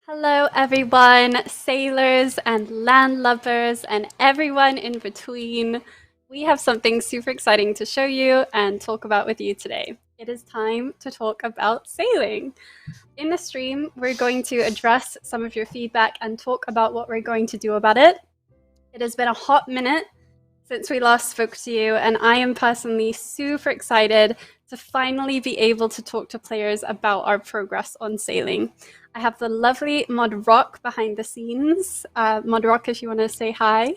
Hello, everyone, sailors and landlubbers and everyone in between. We have something super exciting to show you and talk about with you today. It is time to talk about sailing. In the stream, we're going to address some of your feedback and talk about what we're going to do about it. It has been a hot minute since we last spoke to you, and I am personally super excited to finally be able to talk to players about our progress on sailing. I have the lovely Mod Rock behind the scenes. Mod Rock, if you want to say hi.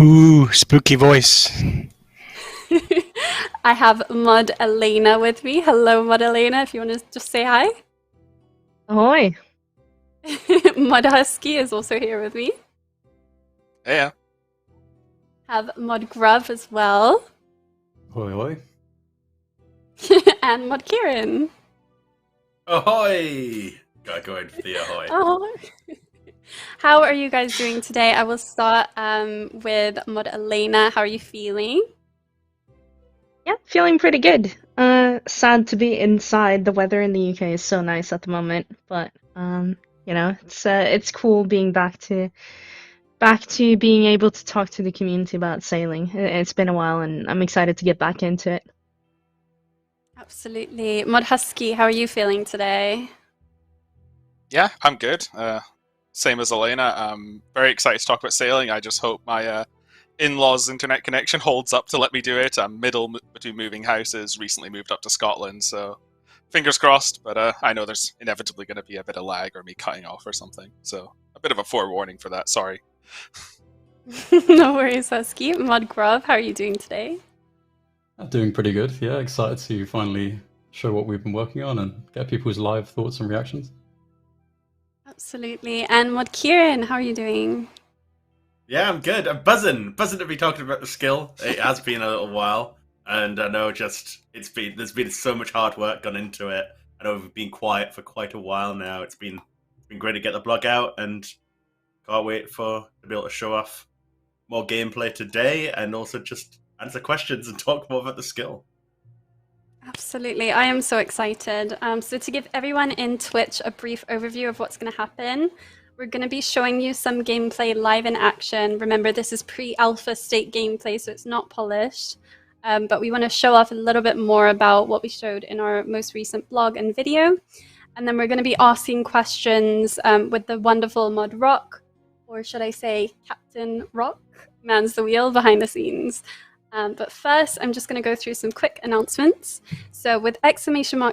Ooh, spooky voice. I have Mod Elena with me. Hello, Mod Elena, if you want to just say hi. Ahoy. Mod Husky is also here with me. Yeah. Have Mod Grub as well. Hoi hoi. And Mod Kieran. Ahoy! Gotta go in for the ahoy. Oh. How are you guys doing today? I will start with Mod Elena. How are you feeling? Yeah, feeling pretty good. Sad to be inside. The weather in the UK is so nice at the moment, but it's cool being back to being able to talk to the community about sailing. It's been a while, and I'm excited to get back into it. Absolutely. Mod Husky, how are you feeling today? Yeah, I'm good. Same as Elena. I'm very excited to talk about sailing. I just hope my in-laws' internet connection holds up to let me do it. I'm between moving houses, recently moved up to Scotland, so fingers crossed, but I know there's inevitably going to be a bit of lag or me cutting off or something. So a bit of a forewarning for that, sorry. No worries, Husky. Mod Grub, how are you doing today? I'm doing pretty good. Yeah, excited to finally show what we've been working on and get people's live thoughts and reactions. Absolutely. And Mod Kieran, how are you doing? Yeah, I'm good. I'm buzzing to be talking about the skill. It has been a little while, and I know there's been so much hard work gone into it. I know we've been quiet for quite a while now. It's been great to get the blog out, and can't wait to be able to show off more gameplay today, and also just answer questions and talk more about the skill. Absolutely. I am so excited. So to give everyone in Twitch a brief overview of what's going to happen, we're going to be showing you some gameplay live in action. Remember, this is pre-alpha state gameplay, so it's not polished. But we want to show off a little bit more about what we showed in our most recent blog and video. And then we're going to be asking questions with the wonderful Mod Rock, or should I say Captain Rock, mans the wheel behind the scenes. But first, I'm just going to go through some quick announcements. So with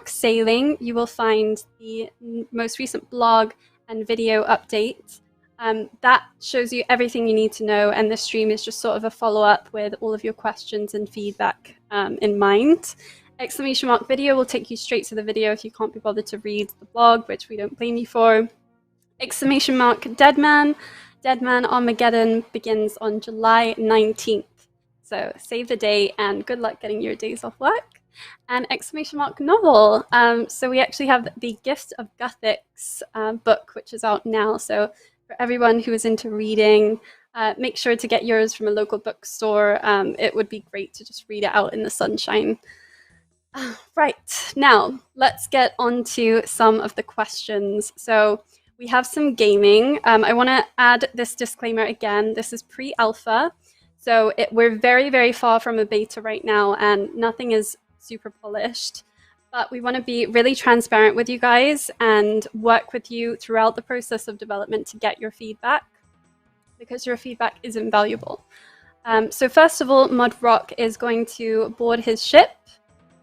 !sailing, you will find the most recent blog and video update. That shows you everything you need to know, and this stream is just sort of a follow-up with all of your questions and feedback in mind. !video will take you straight to the video if you can't be bothered to read the blog, which we don't blame you for. !Deadman Armageddon begins on July 19th. So save the date and good luck getting your days off work. And !novel. So we actually have the Gift of Gothics book, which is out now. So for everyone who is into reading, make sure to get yours from a local bookstore. It would be great to just read it out in the sunshine. Right, now let's get on to some of the questions. So we have some gaming. I want to add this disclaimer again. This is pre-alpha. So we're very, very far from a beta right now, and nothing is super polished. But we want to be really transparent with you guys and work with you throughout the process of development to get your feedback, because your feedback is invaluable. So first of all, Mod Rock is going to board his ship.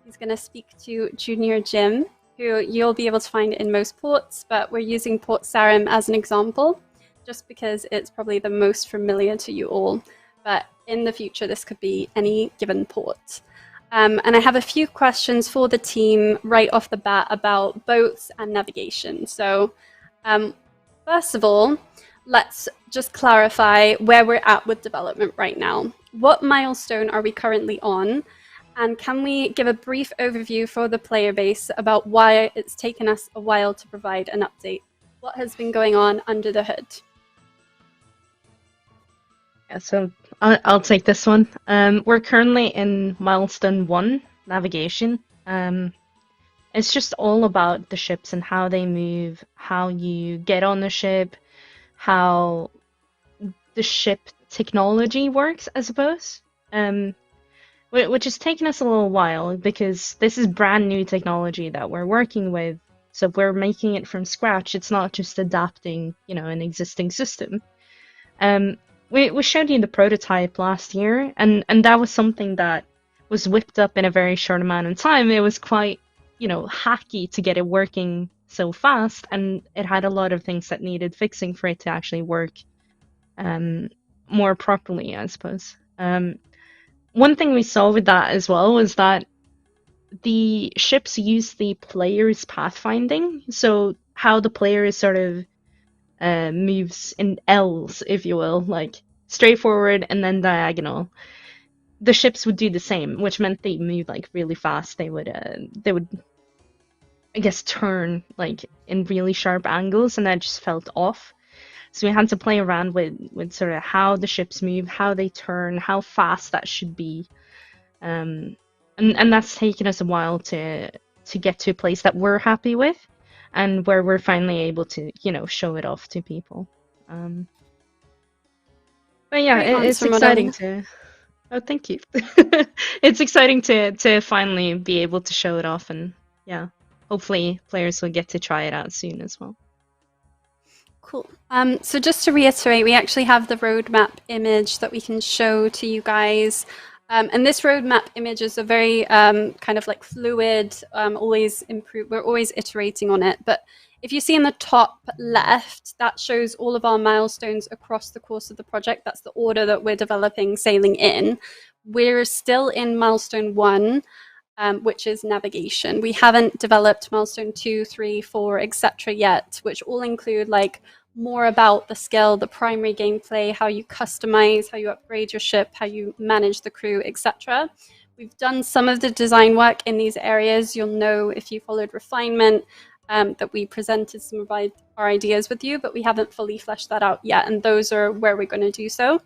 He's going to speak to Junior Jim, who you'll be able to find in most ports, but we're using Port Sarim as an example, just because it's probably the most familiar to you all. But in the future, this could be any given port. And I have a few questions for the team right off the bat about boats and navigation. So first of all, let's just clarify where we're at with development right now. What milestone are we currently on? And can we give a brief overview for the player base about why it's taken us a while to provide an update? What has been going on under the hood? Yeah, so I'll take this one. We're currently in milestone 1, navigation. And it's just all about the ships and how they move, how you get on the ship, how the ship technology works, I suppose. Which has taken us a little while because this is brand new technology that we're working with. So if we're making it from scratch, it's not just adapting, an existing system. We showed you the prototype last year, and that was something that was whipped up in a very short amount of time. It was quite, hacky to get it working so fast, and it had a lot of things that needed fixing for it to actually work more properly, I suppose. One thing we saw with that as well was that the ships use the player's pathfinding, so how the player sort of moves in L's, if you will, like straightforward and then diagonal. The ships would do the same, which meant they move like really fast. They would, I guess, turn like in really sharp angles, and that just felt off. So we had to play around with sort of how the ships move, how they turn, how fast that should be. And that's taken us a while to get to a place that we're happy with, and where we're finally able to, show it off to people. But yeah, it's exciting to. Oh, thank you. It's exciting to finally be able to show it off, and yeah, hopefully players will get to try it out soon as well. Cool. So just to reiterate, we actually have the roadmap image that we can show to you guys. And this roadmap image is a very kind of like fluid, always improve. We're always iterating on it. But if you see in the top left, that shows all of our milestones across the course of the project. That's the order that we're developing sailing in. We're still in milestone 1, which is navigation. We haven't developed milestone 2, 3, 4, etc. yet, which all include like more about the skill, the primary gameplay, how you customize, how you upgrade your ship, how you manage the crew, etc. We've done some of the design work in these areas. You'll know if you followed refinement that we presented some of our ideas with you, but we haven't fully fleshed that out yet, and those are where we're going to do so.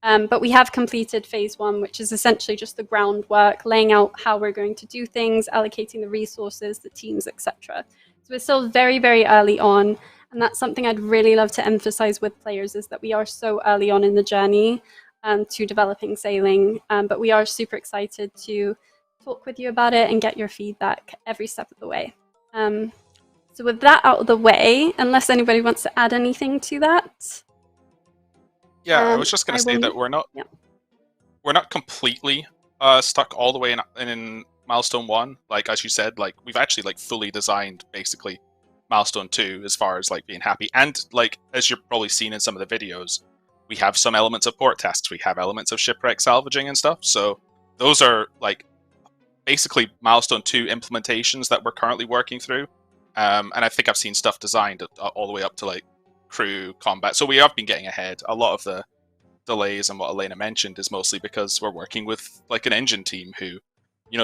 But we have completed phase 1, which is essentially just the groundwork, laying out how we're going to do things, allocating the resources, the teams, etc. So we're still very, very early on. And that's something I'd really love to emphasize with players, is that we are so early on in the journey to developing sailing. But we are super excited to talk with you about it and get your feedback every step of the way. So with that out of the way, unless anybody wants to add anything to that. Yeah, I was just going to say that we're not completely stuck all the way in milestone 1. Like, as you said, like we've actually like fully designed basically milestone 2 as far as like being happy, and like as you've probably seen in some of the videos, we have some elements of port tests, we have elements of shipwreck salvaging and stuff. So those are like basically milestone 2 implementations that we're currently working through. And I think I've seen stuff designed all the way up to like crew combat. So we have been getting ahead. A lot of the delays and what Elena mentioned is mostly because we're working with like an engine team who,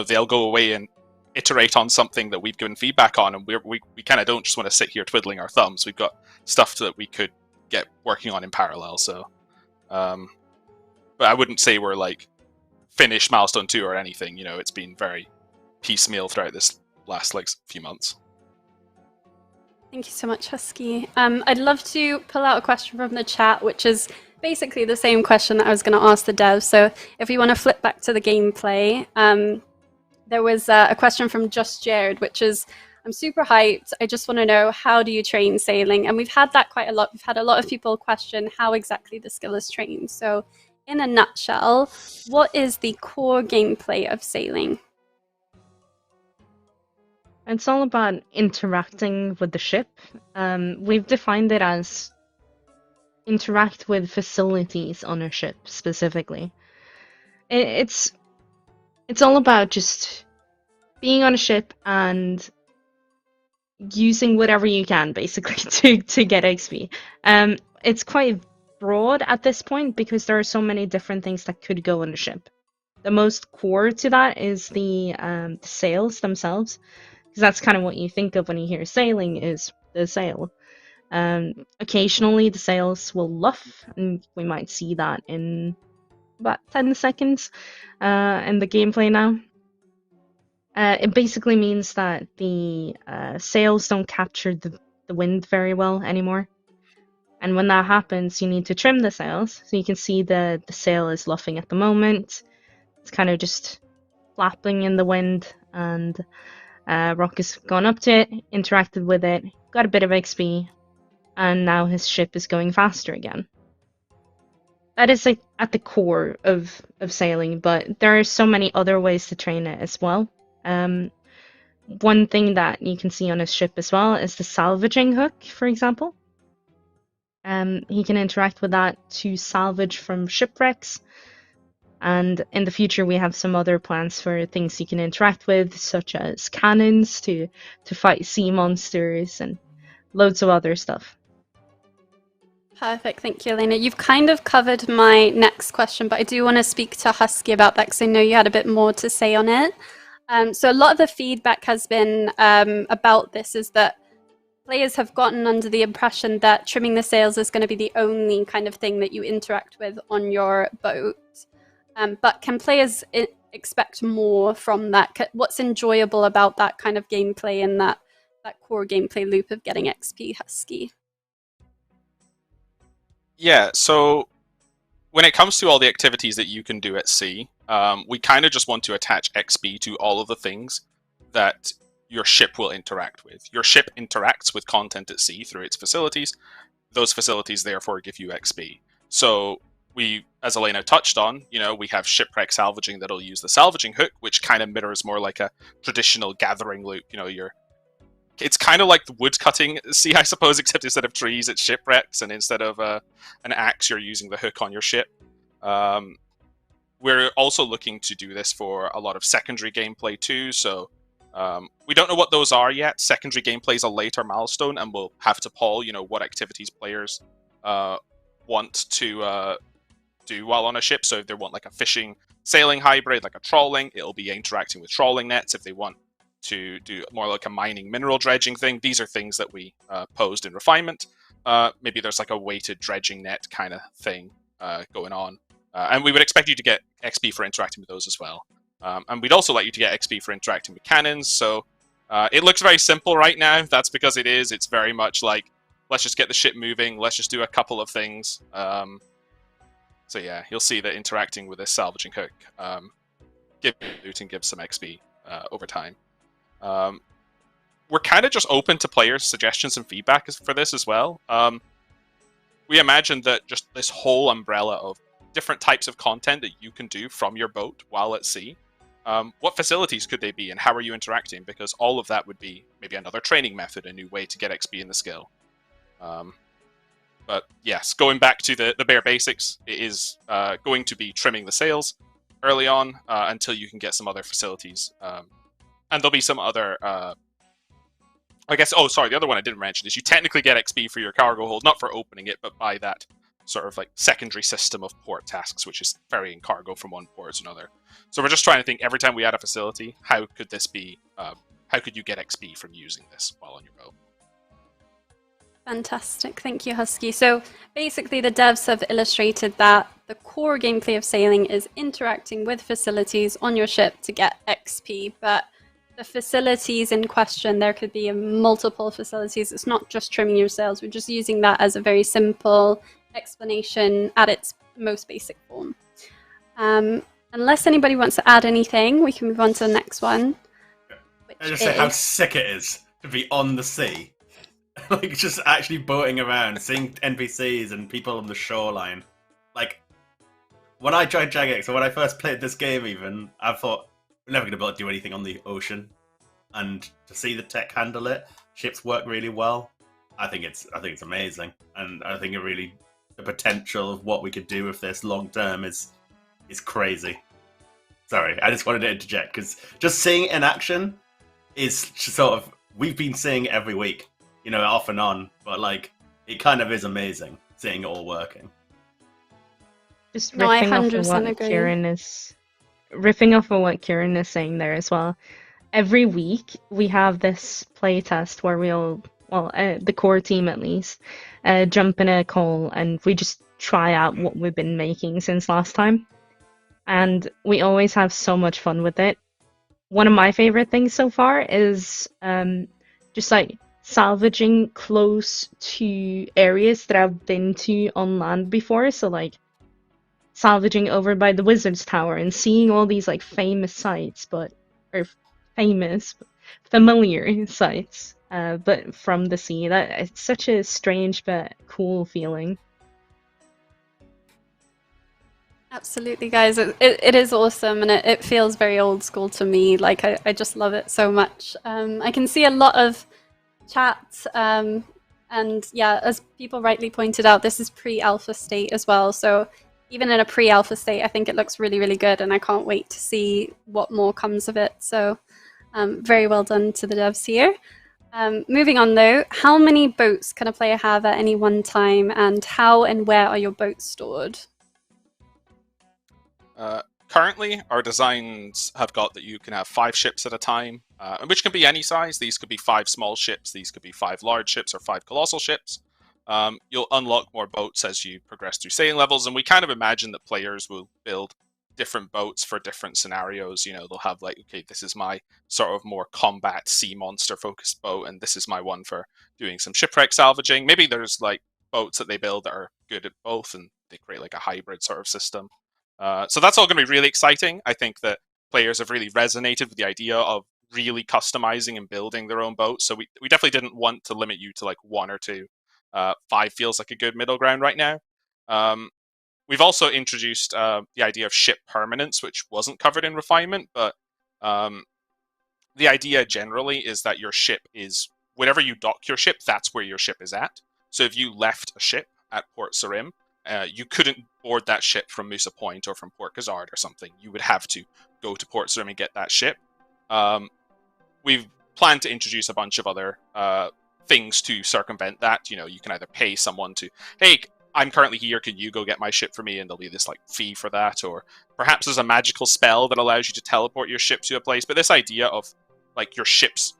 they'll go away and iterate on something that we've given feedback on, and we kind of don't just want to sit here twiddling our thumbs. We've got stuff that we could get working on in parallel. So, but I wouldn't say we're like finished milestone 2 or anything. It's been very piecemeal throughout this last like few months. Thank you so much, Husky. I'd love to pull out a question from the chat, which is basically the same question that I was going to ask the devs. So if we want to flip back to the gameplay, there was a question from Just Jared, which is, I'm super hyped. I just want to know, how do you train sailing? And we've had that quite a lot. We've had a lot of people question how exactly the skill is trained. So in a nutshell, what is the core gameplay of sailing? It's all about interacting with the ship. We've defined it as interact with facilities on a ship specifically. It's all about just being on a ship and using whatever you can basically to get XP. It's quite broad at this point because there are so many different things that could go on a ship. The most core to that is the sails themselves, because that's kind of what you think of when you hear sailing, is the sail. Occasionally the sails will luff, and we might see that in about 10 seconds in the gameplay now. It basically means that the sails don't capture the wind very well anymore. And when that happens, you need to trim the sails. So you can see the sail is luffing at the moment. It's kind of just flapping in the wind, and Rock has gone up to it, interacted with it, got a bit of XP, and now his ship is going faster again. That is like at the core of sailing, but there are so many other ways to train it as well. One thing that you can see on his ship as well is the salvaging hook, for example. He can interact with that to salvage from shipwrecks. And in the future, we have some other plans for things you can interact with, such as cannons to fight sea monsters and loads of other stuff. Perfect, thank you, Elena. You've kind of covered my next question, but I do want to speak to Husky about that because I know you had a bit more to say on it. So a lot of the feedback has been about this is that players have gotten under the impression that trimming the sails is going to be the only kind of thing that you interact with on your boat. But can players expect more from that? What's enjoyable about that kind of gameplay and that core gameplay loop of getting XP, Husky? Yeah, so when it comes to all the activities that you can do at sea, we kind of just want to attach XP to all of the things that your ship will interact with. Your ship interacts with content at sea through its facilities. Those facilities therefore give you XP. So we, as Elena touched on, we have shipwreck salvaging that'll use the salvaging hook, which kind of mirrors more like a traditional gathering loop. It's kind of like the wood cutting sea, I suppose, except instead of trees, it's shipwrecks, and instead of an axe, you're using the hook on your ship. We're also looking to do this for a lot of secondary gameplay too, so we don't know what those are yet. Secondary gameplay is a later milestone, and we'll have to poll, what activities players want to do while on a ship. So if they want like a fishing, sailing hybrid, like a trawling, it'll be interacting with trawling nets. If they want to do more like a mining mineral dredging thing, these are things that we posed in refinement. Maybe there's like a weighted dredging net kind of thing going on. And we would expect you to get XP for interacting with those as well. And we'd also like you to get XP for interacting with cannons. So it looks very simple right now. That's because it is. It's very much like, let's just get the ship moving. Let's just do a couple of things. So yeah, you'll see that interacting with this salvaging hook gives loot and gives some XP over time. We're kind of just open to players' suggestions and feedback for this as well. We imagine that just this whole umbrella of different types of content that you can do from your boat while at sea, what facilities could they be and how are you interacting? Because all of that would be maybe another training method, a new way to get XP in the skill. But yes, going back to the bare basics, it is going to be trimming the sails early on until you can get some other facilities. And there'll be some other, I guess, oh, sorry, the other one I didn't mention is you technically get XP for your cargo hold, not for opening it, but by that sort of like secondary system of port tasks, which is ferrying cargo from one port to another. So we're just trying to think every time we add a facility, how could this be, how could you get XP from using this while on your boat? Fantastic, thank you, Husky. So basically the devs have illustrated that the core gameplay of sailing is interacting with facilities on your ship to get XP, but the facilities in question, there could be multiple facilities. It's not just trimming your sails. We're just using that as a very simple explanation at its most basic form. Unless anybody wants to add anything, we can move on to the next one. I just say how sick it is to be on the sea. Like, just actually boating around, seeing NPCs and people on the shoreline. Like, when I tried Jagex, or when I first played this game even, I thought, we're never going to be able to do anything on the ocean. And to see the tech handle it, ships work really well, I think it's amazing. And I think the potential of what we could do with this long term is crazy. Sorry, I just wanted to interject, because just seeing it in action is sort of, we've been seeing it every week. Off and on, but like, it kind of is amazing seeing it all working. Just riffing off of what Kieran is saying there as well. Every week we have this playtest where the core team at least, jump in a call and we just try out what we've been making since last time. And we always have so much fun with it. one of my favorite things so far is just like salvaging close to areas that I've been to on land before. So like salvaging over by the Wizard's Tower and seeing all these like famous sites, familiar sites, but from the sea. That it's such a strange but cool feeling. Absolutely, guys. It is awesome, and it feels very old school to me. Like, I just love it so much. I can see a lot of chat, and yeah, as people rightly pointed out, this is pre-alpha state as well. So even in a pre-alpha state, I think it looks really, really good, and I can't wait to see what more comes of it. So very well done to the devs here. Moving on though, how many boats can a player have at any one time, and how and where are your boats stored? Currently, our designs have got that you can have 5 ships at a time, which can be any size. These could be 5 small ships, these could be 5 large ships, or 5 colossal ships. You'll unlock more boats as you progress through sailing levels, and we kind of imagine that players will build different boats for different scenarios. You know, they'll have like, okay, this is my sort of more combat sea monster focused boat, and this is my one for doing some shipwreck salvaging. Maybe there's like boats that they build that are good at both, and they create like a hybrid sort of system. So that's all going to be really exciting. I think that players have really resonated with the idea of really customizing and building their own boats. So we definitely didn't want to limit you to like 1 or 2. 5 feels like a good middle ground right now. We've also introduced the idea of ship permanence, which wasn't covered in refinement, but the idea generally is that your ship is, whenever you dock your ship, that's where your ship is at. So if you left a ship at Port Sarim, you couldn't board that ship from Musa Point or from Port Khazard or something. You would have to go to Port Sarim and get that ship. We've planned to introduce a bunch of other things to circumvent that. You know, you can either pay someone to, hey, I'm currently here, can you go get my ship for me? And there'll be this like fee for that. Or perhaps there's a magical spell that allows you to teleport your ship to a place. But this idea of like your ships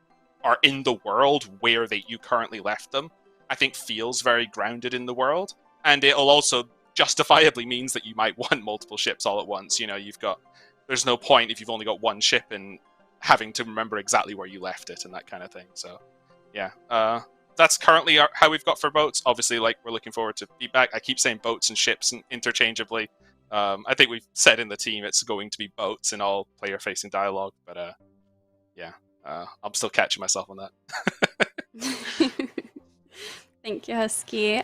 are in the world where you currently left them, I think feels very grounded in the world. And it'll also justifiably means that you might want multiple ships all at once. You know, there's no point if you've only got one ship and having to remember exactly where you left it and that kind of thing. So yeah, that's currently how we've got for boats. Obviously, like, we're looking forward to feedback. I keep saying boats and ships interchangeably. I think we've said in the team it's going to be boats in all player-facing dialogue, but yeah, I'm still catching myself on that. Thank you, Husky.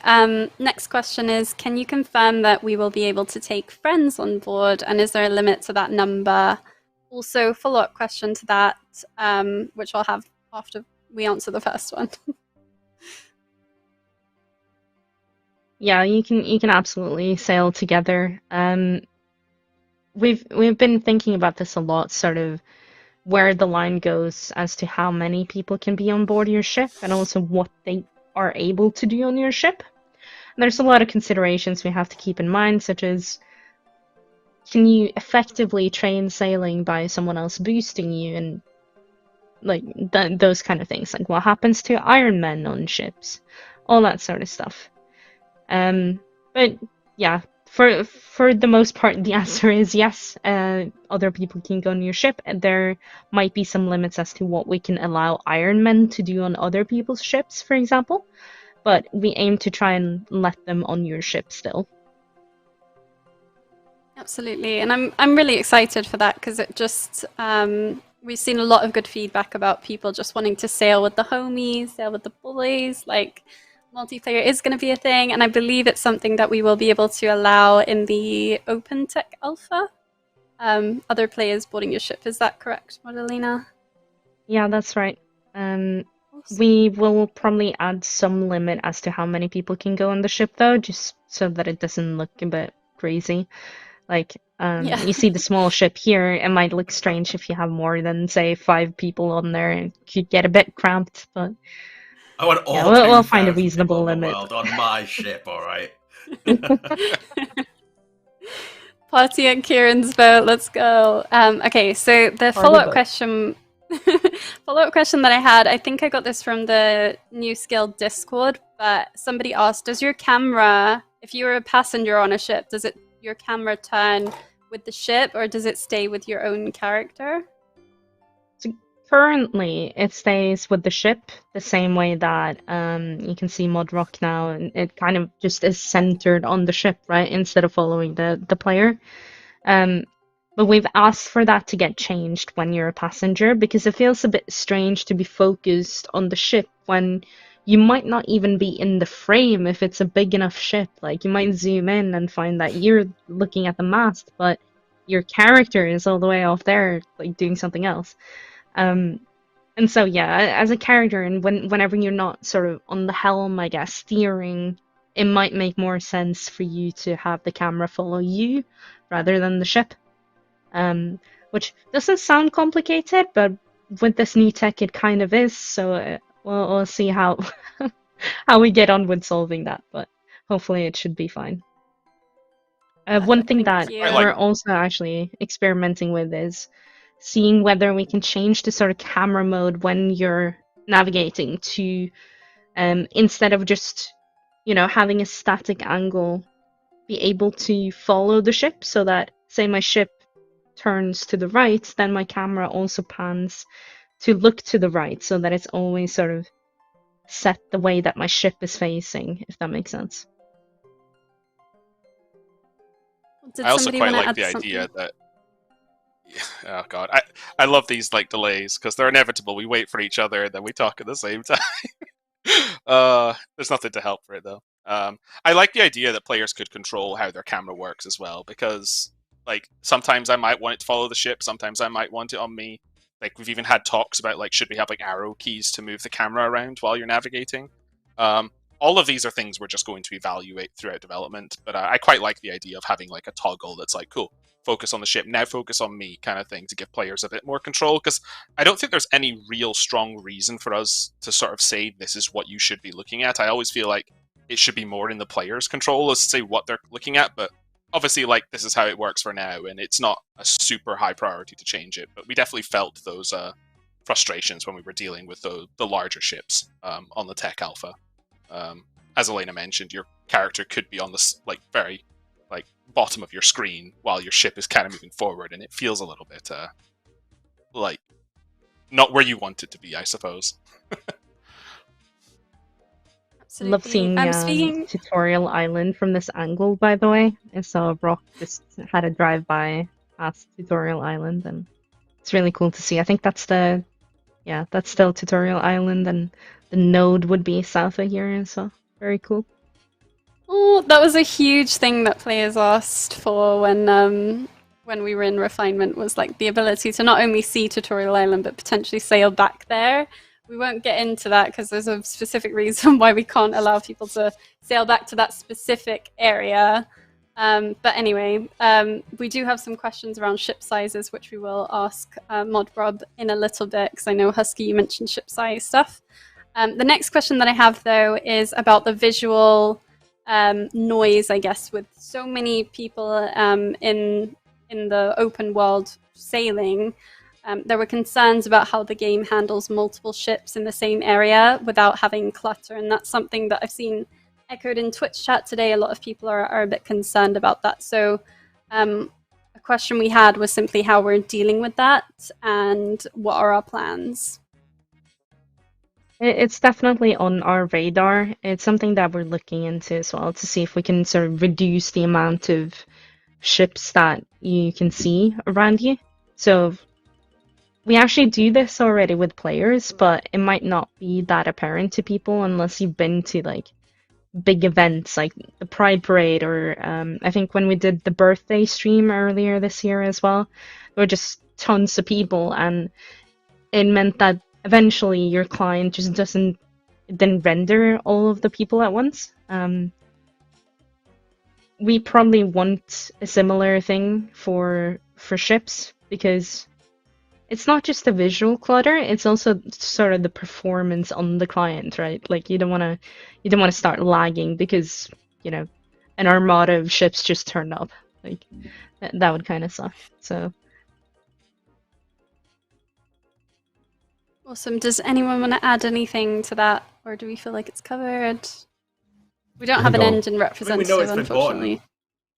Next question is, can you confirm that we will be able to take friends on board, and is there a limit to that number? Also, follow-up question to that, which I'll have after we answer the first one. Yeah, you can absolutely sail together. We've been thinking about this a lot, sort of where the line goes as to how many people can be on board your ship, and also what they are able to do on your ship. And there's a lot of considerations we have to keep in mind, such as, can you effectively train sailing by someone else boosting you, and like those kind of things. Like, what happens to Iron Men on ships, all that sort of stuff. But yeah, for the most part, the answer is yes. Other people can go on your ship, and there might be some limits as to what we can allow Iron Men to do on other people's ships, for example. But we aim to try and let them on your ship still. Absolutely, and I'm really excited for that, because it just we've seen a lot of good feedback about people just wanting to sail with the homies, sail with the boys. Like, multiplayer is going to be a thing, and I believe it's something that we will be able to allow in the Open Tech Alpha. Other players boarding your ship, is that correct, Madalena? Yeah, that's right. Awesome. We will probably add some limit as to how many people can go on the ship, though, just so that it doesn't look a bit crazy. Like, Yeah. you see the small ship here, it might look strange if you have more than, say, 5 people on there. It could get a bit cramped, but I want all yeah, we'll find a 2,000 reasonable people in the limit. world on my ship, alright? Party at Kieran's boat, let's go. Okay, so the follow-up question that I had, I think I got this from the New Skill Discord, but somebody asked, does your camera, if you were a passenger on a ship, does your camera turn with the ship, or does it stay with your own character? currently, it stays with the ship the same way that you can see Mod Rock now, and it kind of just is centered on the ship, right, instead of following the player. But we've asked for that to get changed when you're a passenger, because it feels a bit strange to be focused on the ship when you might not even be in the frame if it's a big enough ship. Like, you might zoom in and find that you're looking at the mast, but your character is all the way off there, like, doing something else. And so, yeah, as a character, and whenever you're not sort of on the helm, I guess, steering, it might make more sense for you to have the camera follow you rather than the ship. Which doesn't sound complicated, but with this new tech, it kind of is. So we'll see how how we get on with solving that. But hopefully, it should be fine. One thing that you. we're also actually experimenting with is seeing whether we can change the sort of camera mode when you're navigating to, instead of just, having a static angle, be able to follow the ship, so that, say, my ship turns to the right, then my camera also pans to look to the right, so that it's always sort of set the way that my ship is facing, if that makes sense. I also quite like the idea that... Oh god, I love these like delays because they're inevitable. We wait for each other and then we talk at the same time. There's nothing to help for it though. I like the idea that players could control how their camera works as well, because like sometimes I might want it to follow the ship, sometimes I might want it on me. Like we've even had talks about like should we have like arrow keys to move the camera around while you're navigating. All of these are things we're just going to evaluate throughout development, but I quite like the idea of having like a toggle that's like, cool, focus on the ship, now focus on me kind of thing, to give players a bit more control, because I don't think there's any real strong reason for us to sort of say this is what you should be looking at. I always feel like it should be more in the player's control as to say what they're looking at, but obviously like this is how it works for now, and it's not a super high priority to change it, but we definitely felt those frustrations when we were dealing with the larger ships on the tech alpha. As Elena mentioned, your character could be on the like very like bottom of your screen while your ship is kind of moving forward, and it feels a little bit like not where you want it to be, I suppose. Absolutely. Love seeing Tutorial Island from this angle, by the way. I saw Brock just had a drive-by past Tutorial Island, and it's really cool to see. I think that's that's still Tutorial Island, and the node would be south of here, so very cool. Oh, that was a huge thing that players asked for when we were in refinement, was like the ability to not only see Tutorial Island but potentially sail back there. We won't get into that because there's a specific reason why we can't allow people to sail back to that specific area. But anyway, we do have some questions around ship sizes, which we will ask Mod Rob in a little bit, because I know Husky, you mentioned ship size stuff. The next question that I have, though, is about the visual noise, I guess, with so many people in the open world sailing. There were concerns about how the game handles multiple ships in the same area without having clutter, and that's something that I've seen echoed in Twitch chat today. A lot of people are a bit concerned about that. So a question we had was simply how we're dealing with that and what are our plans. It's definitely on our radar. It's something that we're looking into as well, to see if we can sort of reduce the amount of ships that you can see around you. So we actually do this already with players, but it might not be that apparent to people unless you've been to like big events like the Pride Parade, or I think when we did the birthday stream earlier this year as well, there were just tons of people, and it meant that eventually your client just didn't render all of the people at once. We probably want a similar thing for ships, because it's not just the visual clutter, it's also sort of the performance on the client, right? Like you don't want to start lagging because, an armada of ships just turned up. Like that would kind of suck. So awesome. Does anyone want to add anything to that, or do we feel like it's covered? We don't have an engine representative, unfortunately.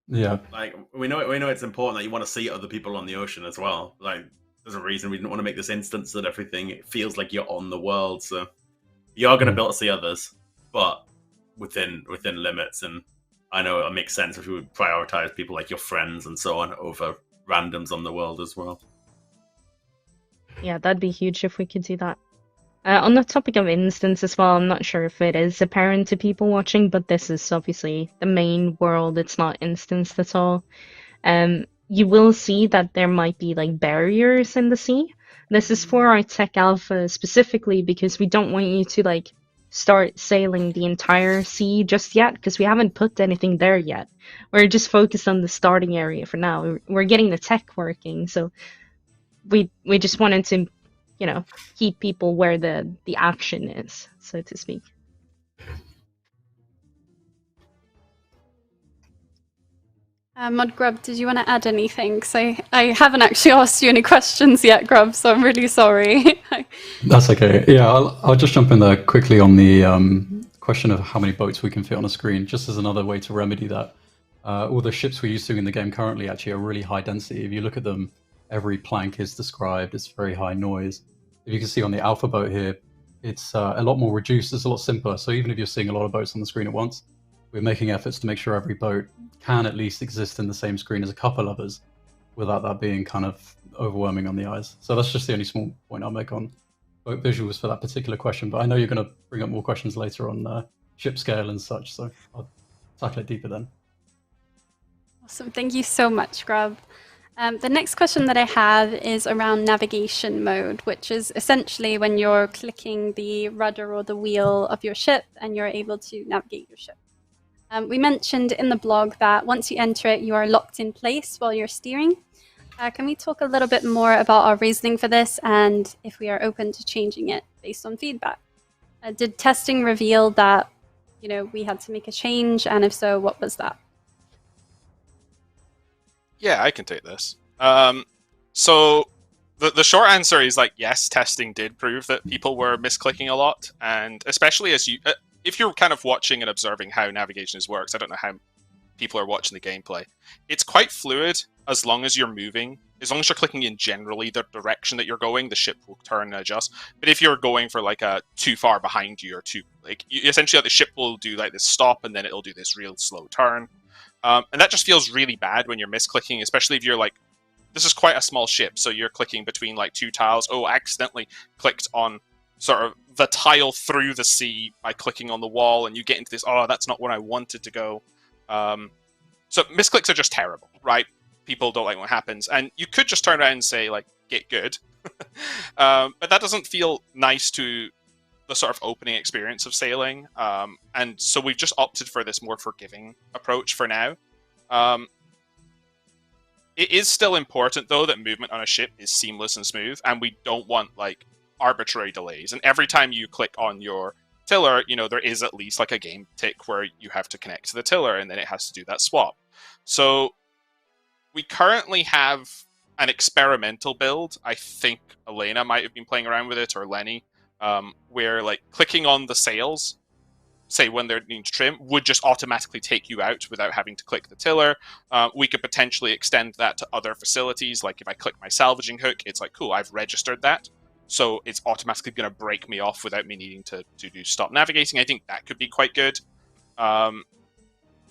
Yeah. Like we know it's important that you want to see other people on the ocean as well. Like there's a reason we didn't want to make this instance that everything it feels like you're on the world. So you are going to be able to see others, but within limits. And I know it makes sense if you would prioritize people like your friends and so on over randoms on the world as well. Yeah, that'd be huge if we could do that. On the topic of instance as well, I'm not sure if it is apparent to people watching, but this is obviously the main world. It's not instanced at all. You will see that there might be like barriers in the sea. This is for our tech alpha specifically because we don't want you to like start sailing the entire sea just yet because we haven't put anything there yet. We're just focused on the starting area for now. We're getting the tech working, so we just wanted to, you know, keep people where the action is, so to speak. Mod Grub, did you want to add anything? Because I haven't actually asked you any questions yet, Grub, so I'm really sorry. That's okay. Yeah, I'll just jump in there quickly on the question of how many boats we can fit on a screen, just as another way to remedy that. All the ships we're using in the game currently actually are really high density. If you look at them, every plank is described, it's very high noise. If you can see on the alpha boat here, it's a lot more reduced, it's a lot simpler. So even if you're seeing a lot of boats on the screen at once, we're making efforts to make sure every boat can at least exist in the same screen as a couple others without that being kind of overwhelming on the eyes. So that's just the only small point I'll make on boat visuals for that particular question. But I know you're going to bring up more questions later on ship scale and such, so I'll tackle it deeper then. Awesome, thank you so much, Grub. The next question that I have is around navigation mode, which is essentially when you're clicking the rudder or the wheel of your ship and you're able to navigate your ship. We mentioned in the blog that once you enter it, you are locked in place while you're steering. Can we talk a little bit more about our reasoning for this and if we are open to changing it based on feedback? Did testing reveal that, you know, we had to make a change, and if so, what was that? Yeah, I can take this. So the short answer is like, yes, testing did prove that people were misclicking a lot, and especially as you, if you're kind of watching and observing how navigation works, I don't know how people are watching the gameplay. It's quite fluid as long as you're moving. As long as you're clicking in generally the direction that you're going, the ship will turn and adjust. But if you're going for like a too far behind you or too, like, essentially the ship will do like this stop and then it'll do this real slow turn. And that just feels really bad when you're misclicking, especially if you're like, this is quite a small ship, so you're clicking between like two tiles. Oh, I accidentally clicked on sort of the tile through the sea by clicking on the wall, and you get into this, oh, that's not where I wanted to go. So misclicks are just terrible, right? People don't like what happens. And you could just turn around and say, like, get good. But that doesn't feel nice to the sort of opening experience of sailing. And so we've just opted for this more forgiving approach for now. It is still important, though, that movement on a ship is seamless and smooth, and we don't want, like, arbitrary delays. And every time you click on your tiller, you know, there is at least like a game tick where you have to connect to the tiller and then it has to do that swap. So we currently have an experimental build. I think Elena might have been playing around with it, or Lenny, where like clicking on the sails, say when they're needing to trim, would just automatically take you out without having to click the tiller. We could potentially extend that to other facilities. Like if I click my salvaging hook, it's like, cool, I've registered that. So it's automatically going to break me off without me needing to do stop navigating. I think that could be quite good.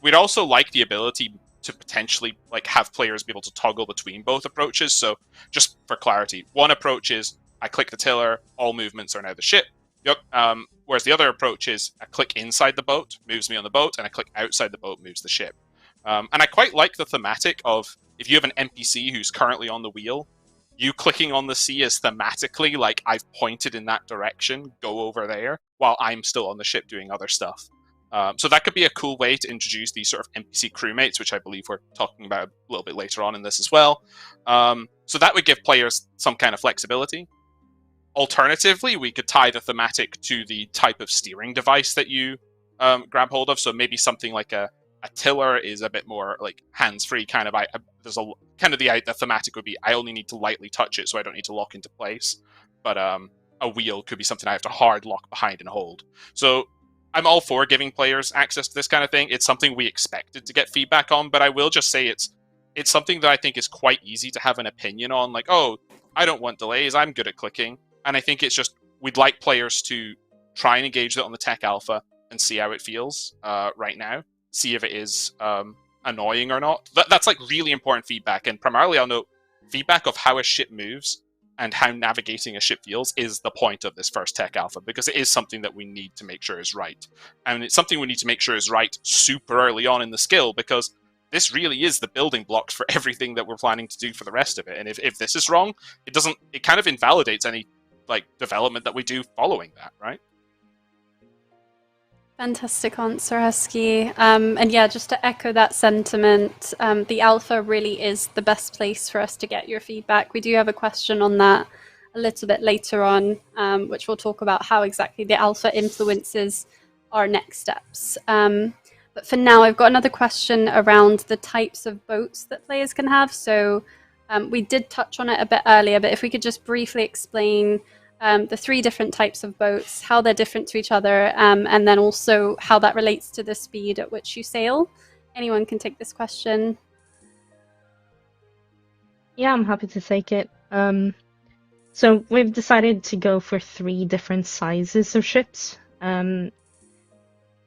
We'd also like the ability to potentially like have players be able to toggle between both approaches. So just for clarity, one approach is I click the tiller, all movements are now the ship. Yep. Whereas the other approach is I click inside the boat, moves me on the boat, and I click outside the boat, moves the ship. And I quite like the thematic of if you have an NPC who's currently on the wheel, you clicking on the sea is thematically like I've pointed in that direction, go over there, while I'm still on the ship doing other stuff. So that could be a cool way to introduce these sort of NPC crewmates, which I believe we're talking about a little bit later on in this as well. So that would give players some kind of flexibility. Alternatively, we could tie the thematic to the type of steering device that you grab hold of. So maybe something like a tiller is a bit more like hands-free kind of. There's a kind of the thematic would be I only need to lightly touch it, so I don't need to lock into place. But a wheel could be something I have to hard lock behind and hold. So I'm all for giving players access to this kind of thing. It's something we expected to get feedback on, but I will just say it's something that I think is quite easy to have an opinion on. Like, oh, I don't want delays. I'm good at clicking. And I think it's just, we'd like players to try and engage it on the tech alpha and see how it feels right now. See if it is annoying or not. That's like really important feedback. And primarily I'll note feedback of how a ship moves and how navigating a ship feels is the point of this first tech alpha, because it is something that we need to make sure is right. And it's something we need to make sure is right super early on in the skill, because this really is the building blocks for everything that we're planning to do for the rest of it. And if this is wrong, it kind of invalidates any like development that we do following that, right? Fantastic answer, Husky. And yeah, just to echo that sentiment, the alpha really is the best place for us to get your feedback. We do have a question on that a little bit later on, which we'll talk about how exactly the alpha influences our next steps. But for now, I've got another question around the types of boats that players can have. So we did touch on it a bit earlier, but if we could just briefly explain the 3 different types of boats, how they're different to each other, and then also how that relates to the speed at which you sail. Anyone can take this question. Yeah, I'm happy to take it. So we've decided to go for 3 different sizes of ships.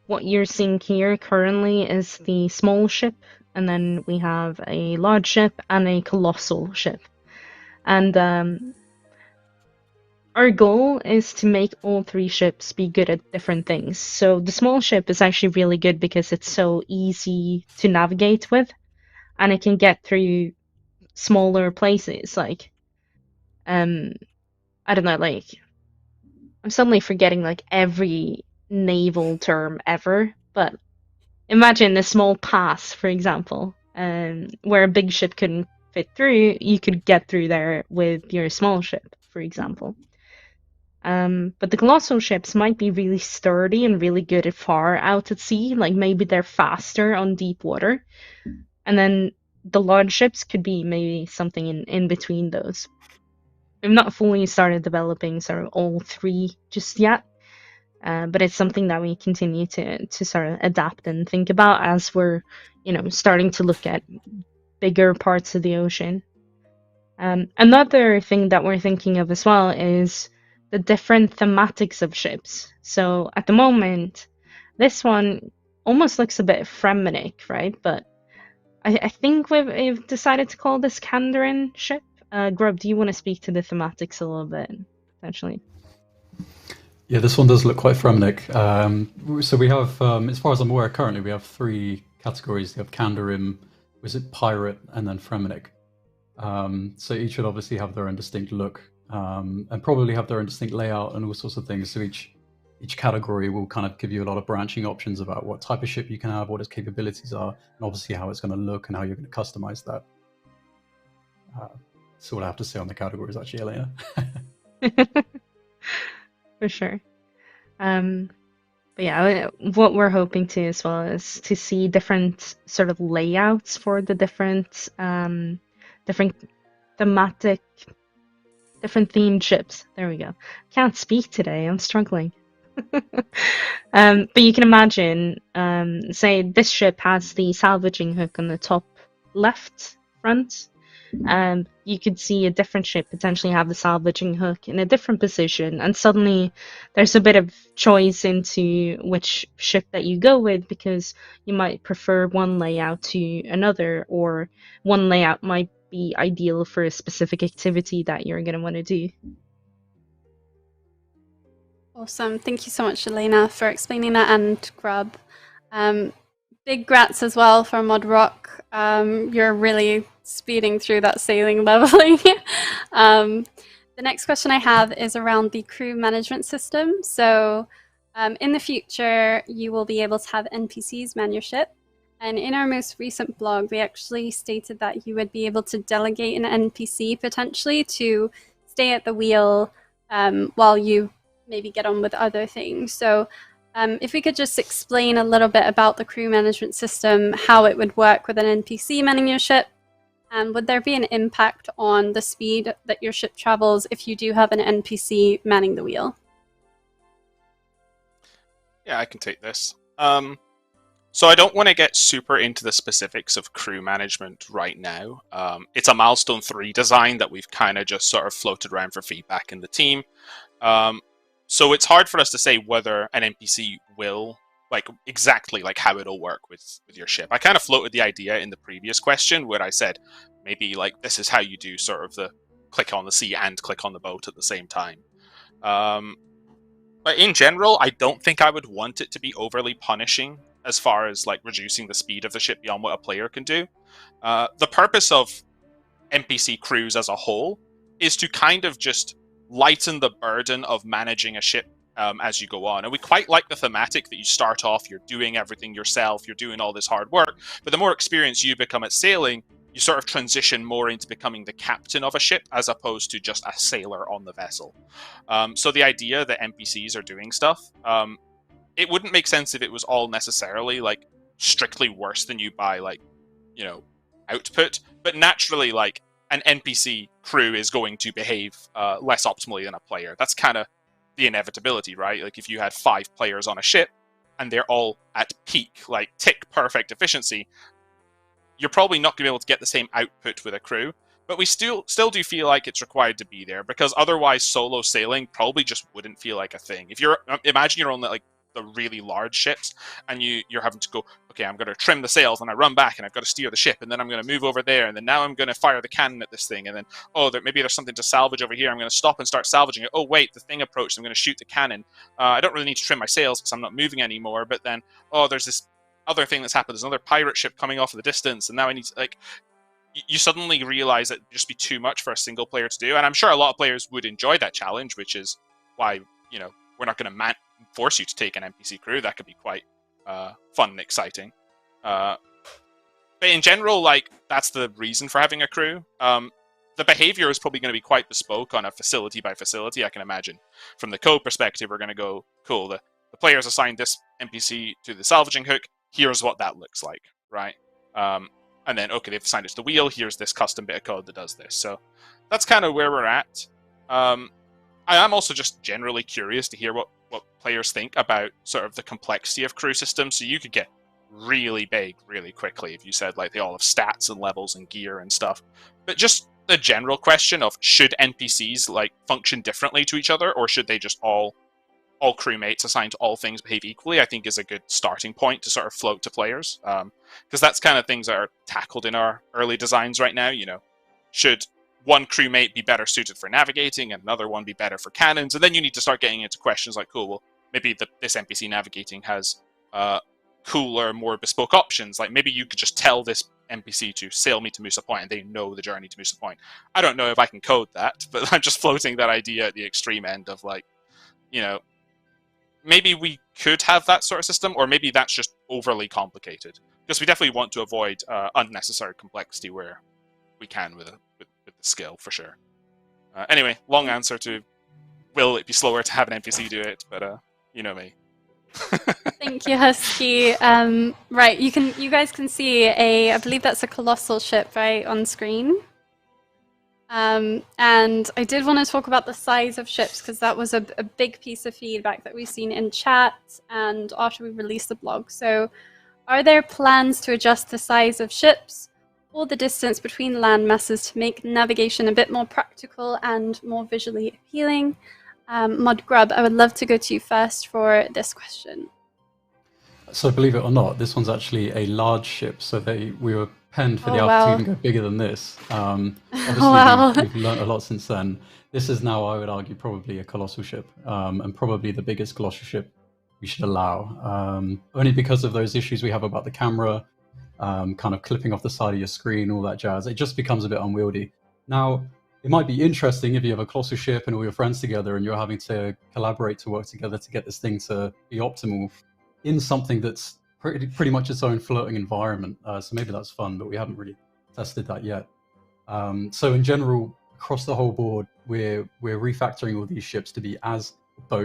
What you're seeing here currently is the small ship, and then we have a large ship and a colossal ship. And our goal is to make all 3 ships be good at different things. So the small ship is actually really good because it's so easy to navigate with, and it can get through smaller places. Like, I don't know, like, I'm suddenly forgetting like every naval term ever, but imagine a small pass, for example, where a big ship couldn't fit through, you could get through there with your small ship, for example. But the colossal ships might be really sturdy and really good at far out at sea, like maybe they're faster on deep water. And then the large ships could be maybe something in between those. We've not fully started developing sort of all 3 just yet, but it's something that we continue to sort of adapt and think about as we're, starting to look at bigger parts of the ocean. Another thing that we're thinking of as well is the different thematics of ships. So at the moment, this one almost looks a bit Fremenic, right? But I think we've decided to call this Kandarin ship. Grub, do you want to speak to the thematics a little bit, potentially? Yeah, this one does look quite Fremenic. So we have, as far as I'm aware, currently we have 3 categories. You have Kandarin, was it Pirate, and then Fremenic. So each would obviously have their own distinct look, and probably have their own distinct layout and all sorts of things. So each category will kind of give you a lot of branching options about what type of ship you can have, what its capabilities are, and obviously how it's going to look and how you're going to customize that. That's all I have to say on the categories, actually, Elena. For sure. But yeah, what we're hoping to as well is to see different sort of layouts for the different thematic, different themed ships. There we go. Can't speak today. I'm struggling. But you can imagine, say this ship has the salvaging hook on the top left front. You could see a different ship potentially have the salvaging hook in a different position, and suddenly there's a bit of choice into which ship that you go with, because you might prefer one layout to another, or one layout might be ideal for a specific activity that you're going to want to do. Awesome. Thank you so much, Elena, for explaining that, and Grub. Big grats as well for Mod Rock. You're really speeding through that sailing leveling. The next question I have is around the crew management system. So in the future, you will be able to have NPCs man your ship. And in our most recent blog, we actually stated that you would be able to delegate an NPC potentially to stay at the wheel while you maybe get on with other things. So if we could just explain a little bit about the crew management system, how it would work with an NPC manning your ship, and would there be an impact on the speed that your ship travels if you do have an NPC manning the wheel? Yeah, I can take this. So I don't want to get super into the specifics of crew management right now. It's a milestone 3 design that we've kind of just sort of floated around for feedback in the team. So it's hard for us to say whether an NPC will, like, exactly like how it'll work with your ship. I kind of floated the idea in the previous question where I said maybe like this is how you do sort of the click on the sea and click on the boat at the same time. But in general, I don't think I would want it to be overly punishing as far as like reducing the speed of the ship beyond what a player can do. The purpose of NPC crews as a whole is to kind of just lighten the burden of managing a ship as you go on. And we quite like the thematic that you start off, you're doing everything yourself, you're doing all this hard work, but the more experienced you become at sailing, you sort of transition more into becoming the captain of a ship as opposed to just a sailor on the vessel. So the idea that NPCs are doing stuff, it wouldn't make sense if it was all necessarily like strictly worse than you by like, you know, output, but naturally like an NPC crew is going to behave less optimally than a player. That's kind of the inevitability, right? Like if you had 5 players on a ship and they're all at peak, like tick perfect efficiency, you're probably not going to be able to get the same output with a crew. But we still do feel like it's required to be there because otherwise solo sailing probably just wouldn't feel like a thing. If you're imagine you're on like the really large ships and you're having to go, okay, I'm going to trim the sails and I run back and I've got to steer the ship and then I'm going to move over there and then now I'm going to fire the cannon at this thing and then maybe there's something to salvage over here, I'm going to stop and start salvaging it. Oh wait, the thing approached, I'm going to shoot the cannon. I don't really need to trim my sails because I'm not moving anymore, but then there's this other thing that's happened, there's another pirate ship coming off in the distance and now I need to, like, you suddenly realize that it'd just be too much for a single player to do. And I'm sure a lot of players would enjoy that challenge, which is why, you know, we're not going to force you to take an NPC crew. That could be quite fun and exciting. But in general, like, that's the reason for having a crew. The behavior is probably going to be quite bespoke on a facility by facility, I can imagine. From the code perspective, we're going to go, cool, the players assigned this NPC to the salvaging hook. Here's what that looks like, right? And then, okay, they've assigned it to the wheel. Here's this custom bit of code that does this. So that's kind of where we're at. I am also just generally curious to hear what players think about sort of the complexity of crew systems. So you could get really big really quickly if you said like they all have stats and levels and gear and stuff. But just the general question of should NPCs like function differently to each other or should they just all crewmates assigned to all things behave equally, I think is a good starting point to sort of float to players. Because that's kind of things that are tackled in our early designs right now. You know, should one crewmate be better suited for navigating and another one be better for cannons? And then you need to start getting into questions like, cool, well, maybe this NPC navigating has cooler, more bespoke options. Like maybe you could just tell this NPC to sail me to Musa Point and they know the journey to Musa Point. I don't know if I can code that, but I'm just floating that idea at the extreme end of like, you know, maybe we could have that sort of system, or maybe that's just overly complicated. Because we definitely want to avoid unnecessary complexity where we can with the skill, for sure. Anyway, long answer to will it be slower to have an NPC do it, but you know me. Thank you, Husky. Right, you guys can see I believe that's a colossal ship, right, on screen. And I did want to talk about the size of ships because that was a big piece of feedback that we've seen in chat and after we released the blog. So are there plans to adjust the size of ships or the distance between land masses to make navigation a bit more practical and more visually appealing? Mod Grub, I would love to go to you first for this question. So believe it or not, this one's actually a large ship. So we were penned for the alpha wow. to even go bigger than this. Obviously, Wow. we've learned a lot since then. This is now, I would argue, probably a colossal ship, and probably the biggest colossal ship we should allow. Only because of those issues we have about the camera, kind of clipping off the side of your screen, all that jazz. It just becomes a bit unwieldy. Now, it might be interesting if you have a colossal ship and all your friends together and you're having to collaborate to work together to get this thing to be optimal in something that's pretty much its own floating environment. So maybe that's fun, but we haven't really tested that yet. So in general, across the whole board, we're refactoring all these ships to be as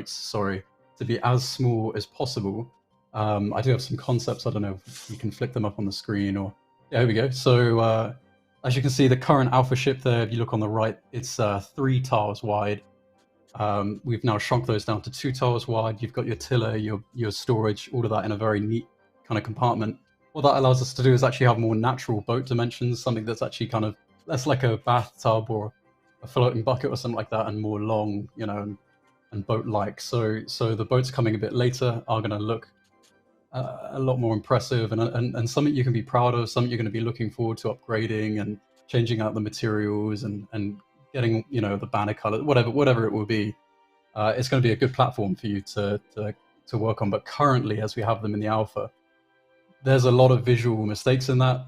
small as possible. I do have some concepts. I don't know if you can flick them up on the screen or... Yeah, here we go. So as you can see, the current alpha ship there, if you look on the right, it's 3 tiles wide. We've now shrunk those down to 2 tiles wide. You've got your tiller, your storage, all of that in a very neat kind of compartment. What that allows us to do is actually have more natural boat dimensions, something that's actually kind of less like a bathtub or a floating bucket or something like that, and more long, you know, and boat-like. So the boats coming a bit later are going to look a lot more impressive and something you can be proud of, something you're going to be looking forward to upgrading and changing out the materials and getting, you know, the banner color, whatever it will be. It's going to be a good platform for you to work on. But currently, as we have them in the alpha, there's a lot of visual mistakes in that.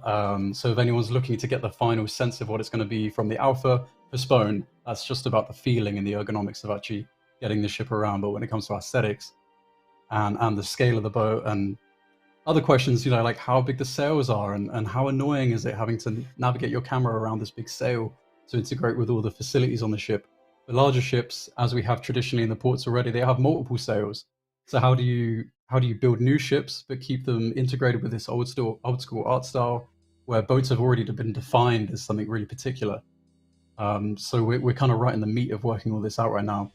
So if anyone's looking to get the final sense of what it's going to be from the alpha, postpone. That's just about the feeling and the ergonomics of actually getting the ship around. But when it comes to aesthetics and the scale of the boat and other questions, you know, like how big the sails are and how annoying is it having to navigate your camera around this big sail to integrate with all the facilities on the ship. The larger ships, as we have traditionally in the ports already, they have multiple sails. So how do you build new ships but keep them integrated with this old school art style where boats have already been defined as something really particular? So we're kind of right in the meat of working all this out right now.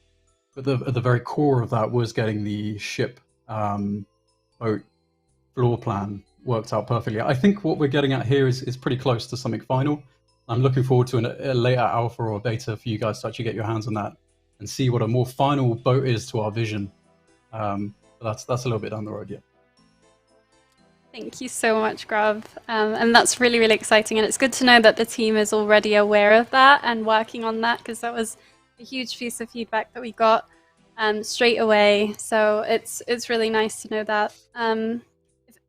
But at the very core of that was getting the ship boat floor plan worked out perfectly. I think what we're getting at here is pretty close to something final. I'm looking forward to a later alpha or beta for you guys to actually get your hands on that and see what a more final boat is to our vision. But that's a little bit down the road yet. Thank you so much, Grav. And that's really, really exciting. And it's good to know that the team is already aware of that and working on that, because that was a huge piece of feedback that we got straight away. So it's really nice to know that.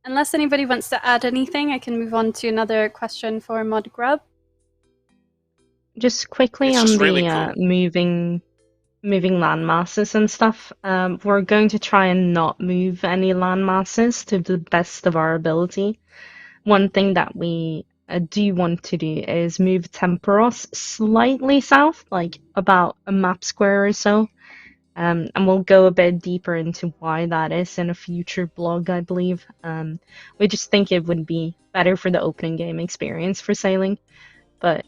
Unless anybody wants to add anything, I can move on to another question for Mod Grub. Just quickly It's on just the really cool. moving land masses and stuff. We're going to try and not move any land masses to the best of our ability. One thing that we do want to do is move Temporos slightly south, like about a map square or so. And we'll go a bit deeper into why that is in a future blog, I believe. We just think it would be better for the opening game experience for sailing. But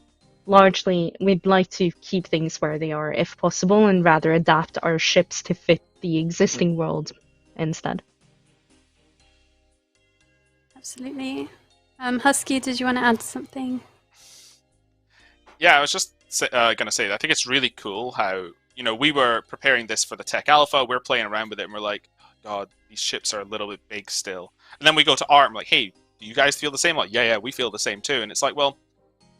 largely, we'd like to keep things where they are if possible and rather adapt our ships to fit the existing world instead. Absolutely. Husky, did you want to add something? Yeah, I was just going to say that I think it's really cool how, you know, we were preparing this for the tech alpha, we're playing around with it, and we're like, oh, God, these ships are a little bit big still. And then we go to art, and we're like, hey, do you guys feel the same? Like, yeah, we feel the same too. And it's like, well,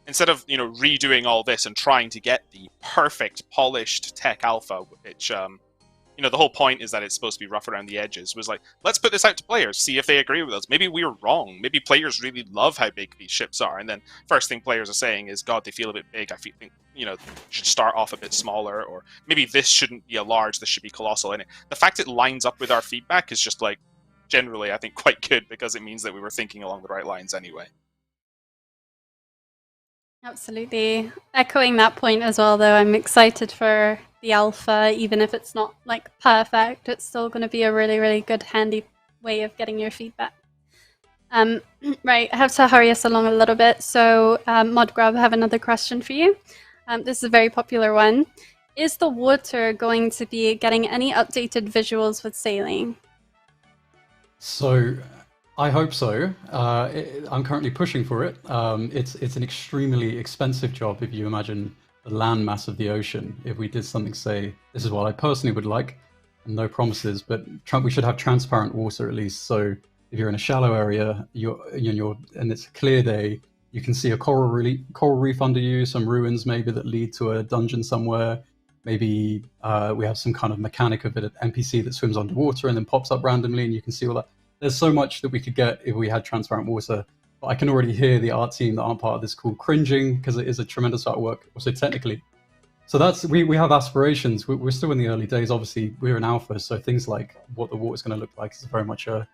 instead of, you know, redoing all this and trying to get the perfect polished tech alpha, which, you know, the whole point is that it's supposed to be rough around the edges, was like, let's put this out to players, see if they agree with us. Maybe we were wrong. Maybe players really love how big these ships are. And then first thing players are saying is, God, they feel a bit big. I think, you know, should start off a bit smaller, or maybe this shouldn't be a large, this should be colossal. And the fact it lines up with our feedback is just like, generally, I think quite good, because it means that we were thinking along the right lines anyway. Absolutely. Echoing that point as well, though, I'm excited for the alpha. Even if it's not like perfect, it's still going to be a really, really good, handy way of getting your feedback. Right, I have to hurry us along a little bit. So, ModGrub, I have another question for you. This is a very popular one. Is the water going to be getting any updated visuals with sailing? So, I hope so. I'm currently pushing for it. It's an extremely expensive job if you imagine the land mass of the ocean. If we did something, say, this is what I personally would like, and no promises, but we should have transparent water at least. So if you're in a shallow area, and it's a clear day, you can see a coral reef under you, some ruins maybe that lead to a dungeon somewhere. Maybe we have some kind of mechanic of an NPC that swims underwater and then pops up randomly, and you can see all that. There's so much that we could get if we had transparent water. But I can already hear the art team that aren't part of this call cringing, because it is a tremendous artwork, also technically. So that's we have aspirations. We're still in the early days. Obviously, we're in alpha, so things like what the water's going to look like is very much a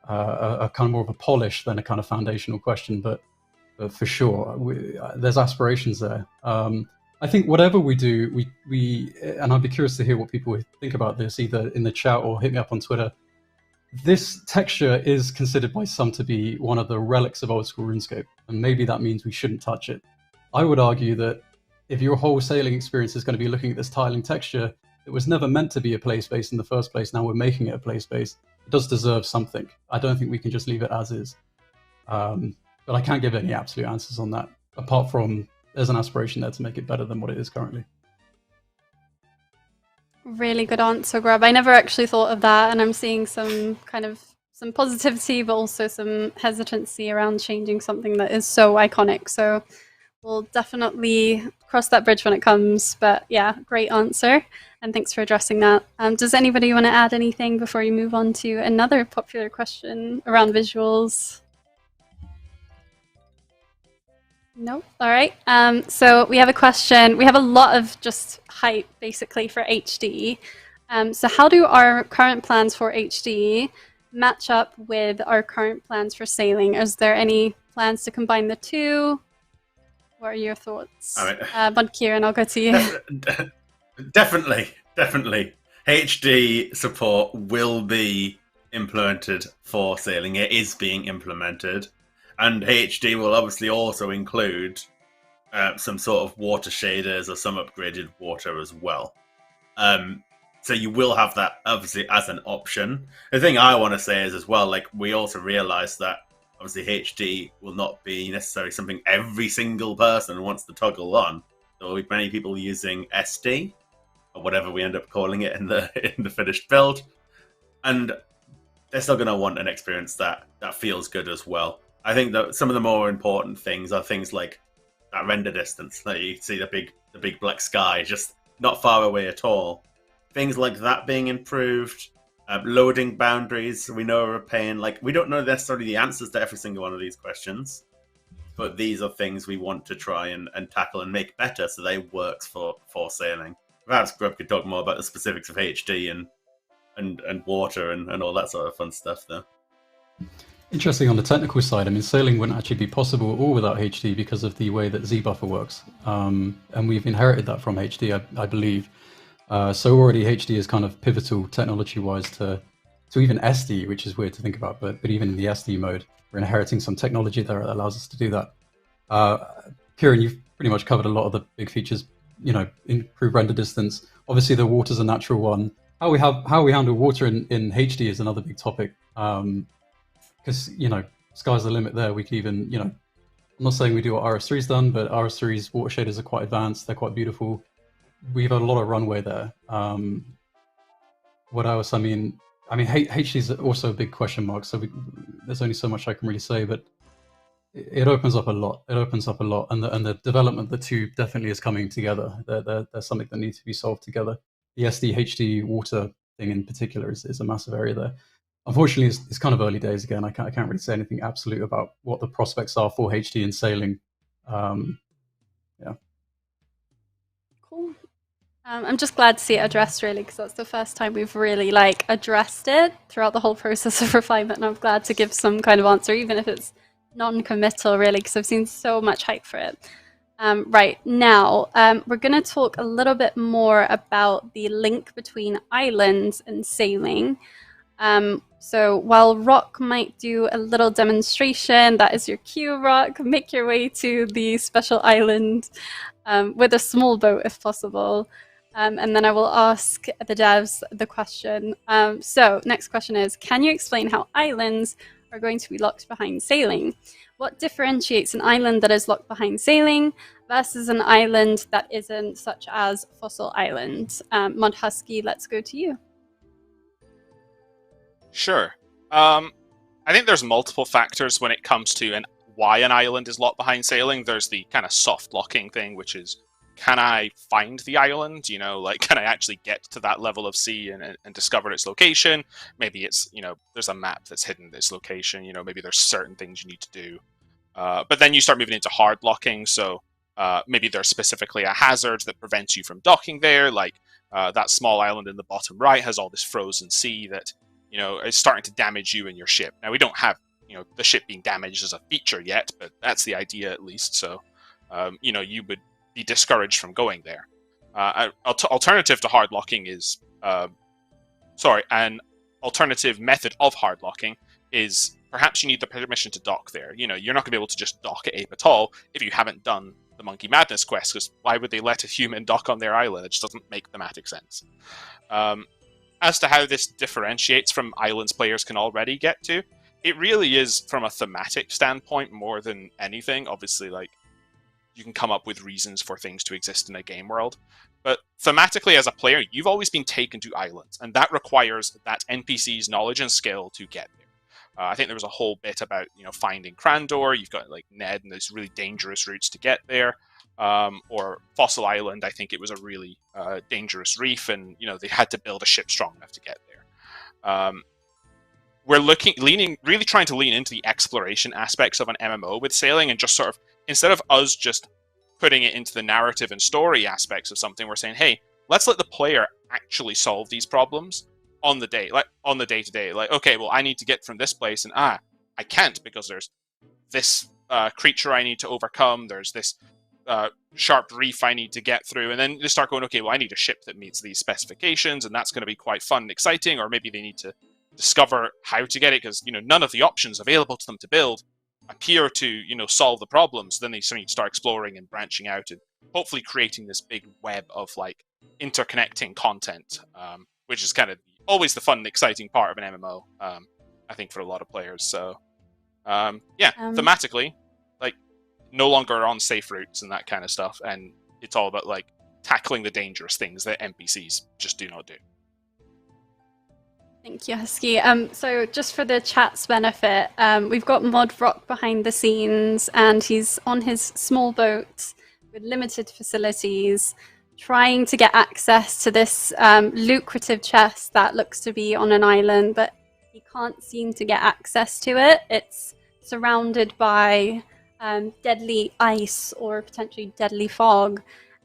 kind of more of a polish than a kind of foundational question. But for sure, there's aspirations there. I think whatever we do, we and I'd be curious to hear what people think about this, either in the chat or hit me up on Twitter. This texture is considered by some to be one of the relics of old school RuneScape, and maybe that means we shouldn't touch it. I would argue that if your whole sailing experience is going to be looking at this tiling texture, it was never meant to be a play space in the first place. Now we're making it a play space. it does deserve something. I don't think we can just leave it as is. But I can't give any absolute answers on that, apart from there's an aspiration there to make it better than what it is currently. Really good answer, Grub. I never actually thought of that, and I'm seeing some positivity, but also some hesitancy around changing something that is so iconic. So we'll definitely cross that bridge when it comes. But yeah, great answer, and thanks for addressing that. Does anybody want to add anything before you move on to another popular question around visuals? Nope. All right. So we have a question. We have a lot of just hype basically for HD. So how do our current plans for HD match up with our current plans for sailing? Is there any plans to combine the two? What are your thoughts? Bud Kieran, I'll go to you. Definitely. HD support will be implemented for sailing. It is being implemented. And HD will obviously also include some sort of water shaders or some upgraded water as well. So you will have that obviously as an option. The thing I want to say is as well, like we also realize that obviously HD will not be necessarily something every single person wants to toggle on. There will be many people using SD or whatever we end up calling it in the finished build, and they're still going to want an experience that feels good as well. I think that some of the more important things are things like that render distance. That you see the big black sky just not far away at all. Things like that being improved. Loading boundaries we know are a pain. Like we don't know necessarily the answers to every single one of these questions, but these are things we want to try and tackle and make better so they works for sailing. Perhaps Grub could talk more about the specifics of HD and water and all that sort of fun stuff though. Interesting on the technical side, I mean, sailing wouldn't actually be possible at all without HD because of the way that Z-buffer works. And we've inherited that from HD, I believe. So already HD is kind of pivotal technology-wise to even SD, which is weird to think about, but even in the SD mode, we're inheriting some technology there that allows us to do that. Kieran, you've pretty much covered a lot of the big features, you know, improve render distance. Obviously, the water's a natural one. How we handle water in HD is another big topic. Because, you know, sky's the limit there. We can even, you know, I'm not saying we do what RS3's done, but RS3's water shaders are quite advanced. They're quite beautiful. We have a lot of runway there. What else? I mean, HD is also a big question mark. So there's only so much I can really say, but it opens up a lot. It opens up a lot, and the development of the two definitely is coming together. There's something that needs to be solved together. The SD HD water thing in particular is a massive area there. Unfortunately, it's kind of early days again. I can't really say anything absolute about what the prospects are for HD and sailing. Yeah. Cool. I'm just glad to see it addressed, really, because that's the first time we've really addressed it throughout the whole process of refinement. And I'm glad to give some kind of answer, even if it's non-committal, really, because I've seen so much hype for it. Right now, we're going to talk a little bit more about the link between islands and sailing. So while Rock might do a little demonstration, that is your cue, Rock. Make your way to the special island with a small boat if possible. And then I will ask the devs the question. So next question is, can you explain how islands are going to be locked behind sailing? What differentiates an island that is locked behind sailing versus an island that isn't, such as Fossil Island? Mod Husky, let's go to you. Sure. I think there's multiple factors when it comes to why an island is locked behind sailing. There's the kind of soft locking thing, which is, can I find the island? You know, like, can I actually get to that level of sea and discover its location? Maybe it's, you know, there's a map that's hidden this location. You know, maybe there's certain things you need to do. But then you start moving into hard locking. So maybe there's specifically a hazard that prevents you from docking there. Like that small island in the bottom right has all this frozen sea that, you know, is starting to damage you and your ship. Now, we don't have, you know, the ship being damaged as a feature yet, but that's the idea at least. So, you know, you would be discouraged from going there. Alternative to hard locking is, an alternative method of hard locking is perhaps you need the permission to dock there. You know, you're not going to be able to just dock at Ape at all if you haven't done the Monkey Madness quest, because why would they let a human dock on their island? It just doesn't make thematic sense. as to how this differentiates from islands players can already get to, it really is from a thematic standpoint more than anything. Obviously, like, you can come up with reasons for things to exist in a game world. But thematically, as a player, you've always been taken to islands, and that requires that NPC's knowledge and skill to get there. I think there was a whole bit about, finding Crandor. You've got, like, Ned and those really dangerous routes to get there. Or Fossil Island, I think it was a really dangerous reef, and, they had to build a ship strong enough to get there. We're really trying to lean into the exploration aspects of an MMO with sailing, and just sort of, instead of us just putting it into the narrative and story aspects of something, we're saying, hey, let's let the player actually solve these problems on the day, like on the day-to-day. Like, okay, well, I need to get from this place, and I can't because there's this creature I need to overcome, there's this sharp reef I need to get through, and then they start going, okay, well, I need a ship that meets these specifications, and that's going to be quite fun and exciting, or maybe they need to discover how to get it, because none of the options available to them to build appear to solve the problems. Then they need to start exploring and branching out, and hopefully creating this big web of, like, interconnecting content, which is kind of always the fun and exciting part of an MMO, I think, for a lot of players. So thematically, like, no longer on safe routes and that kind of stuff, and it's all about, like, tackling the dangerous things that NPCs just do not do. Thank you, Husky. So just for the chat's benefit, we've got Mod Rock behind the scenes, and he's on his small boat with limited facilities, trying to get access to this lucrative chest that looks to be on an island, but he can't seem to get access to it. It's surrounded by deadly ice or potentially deadly fog,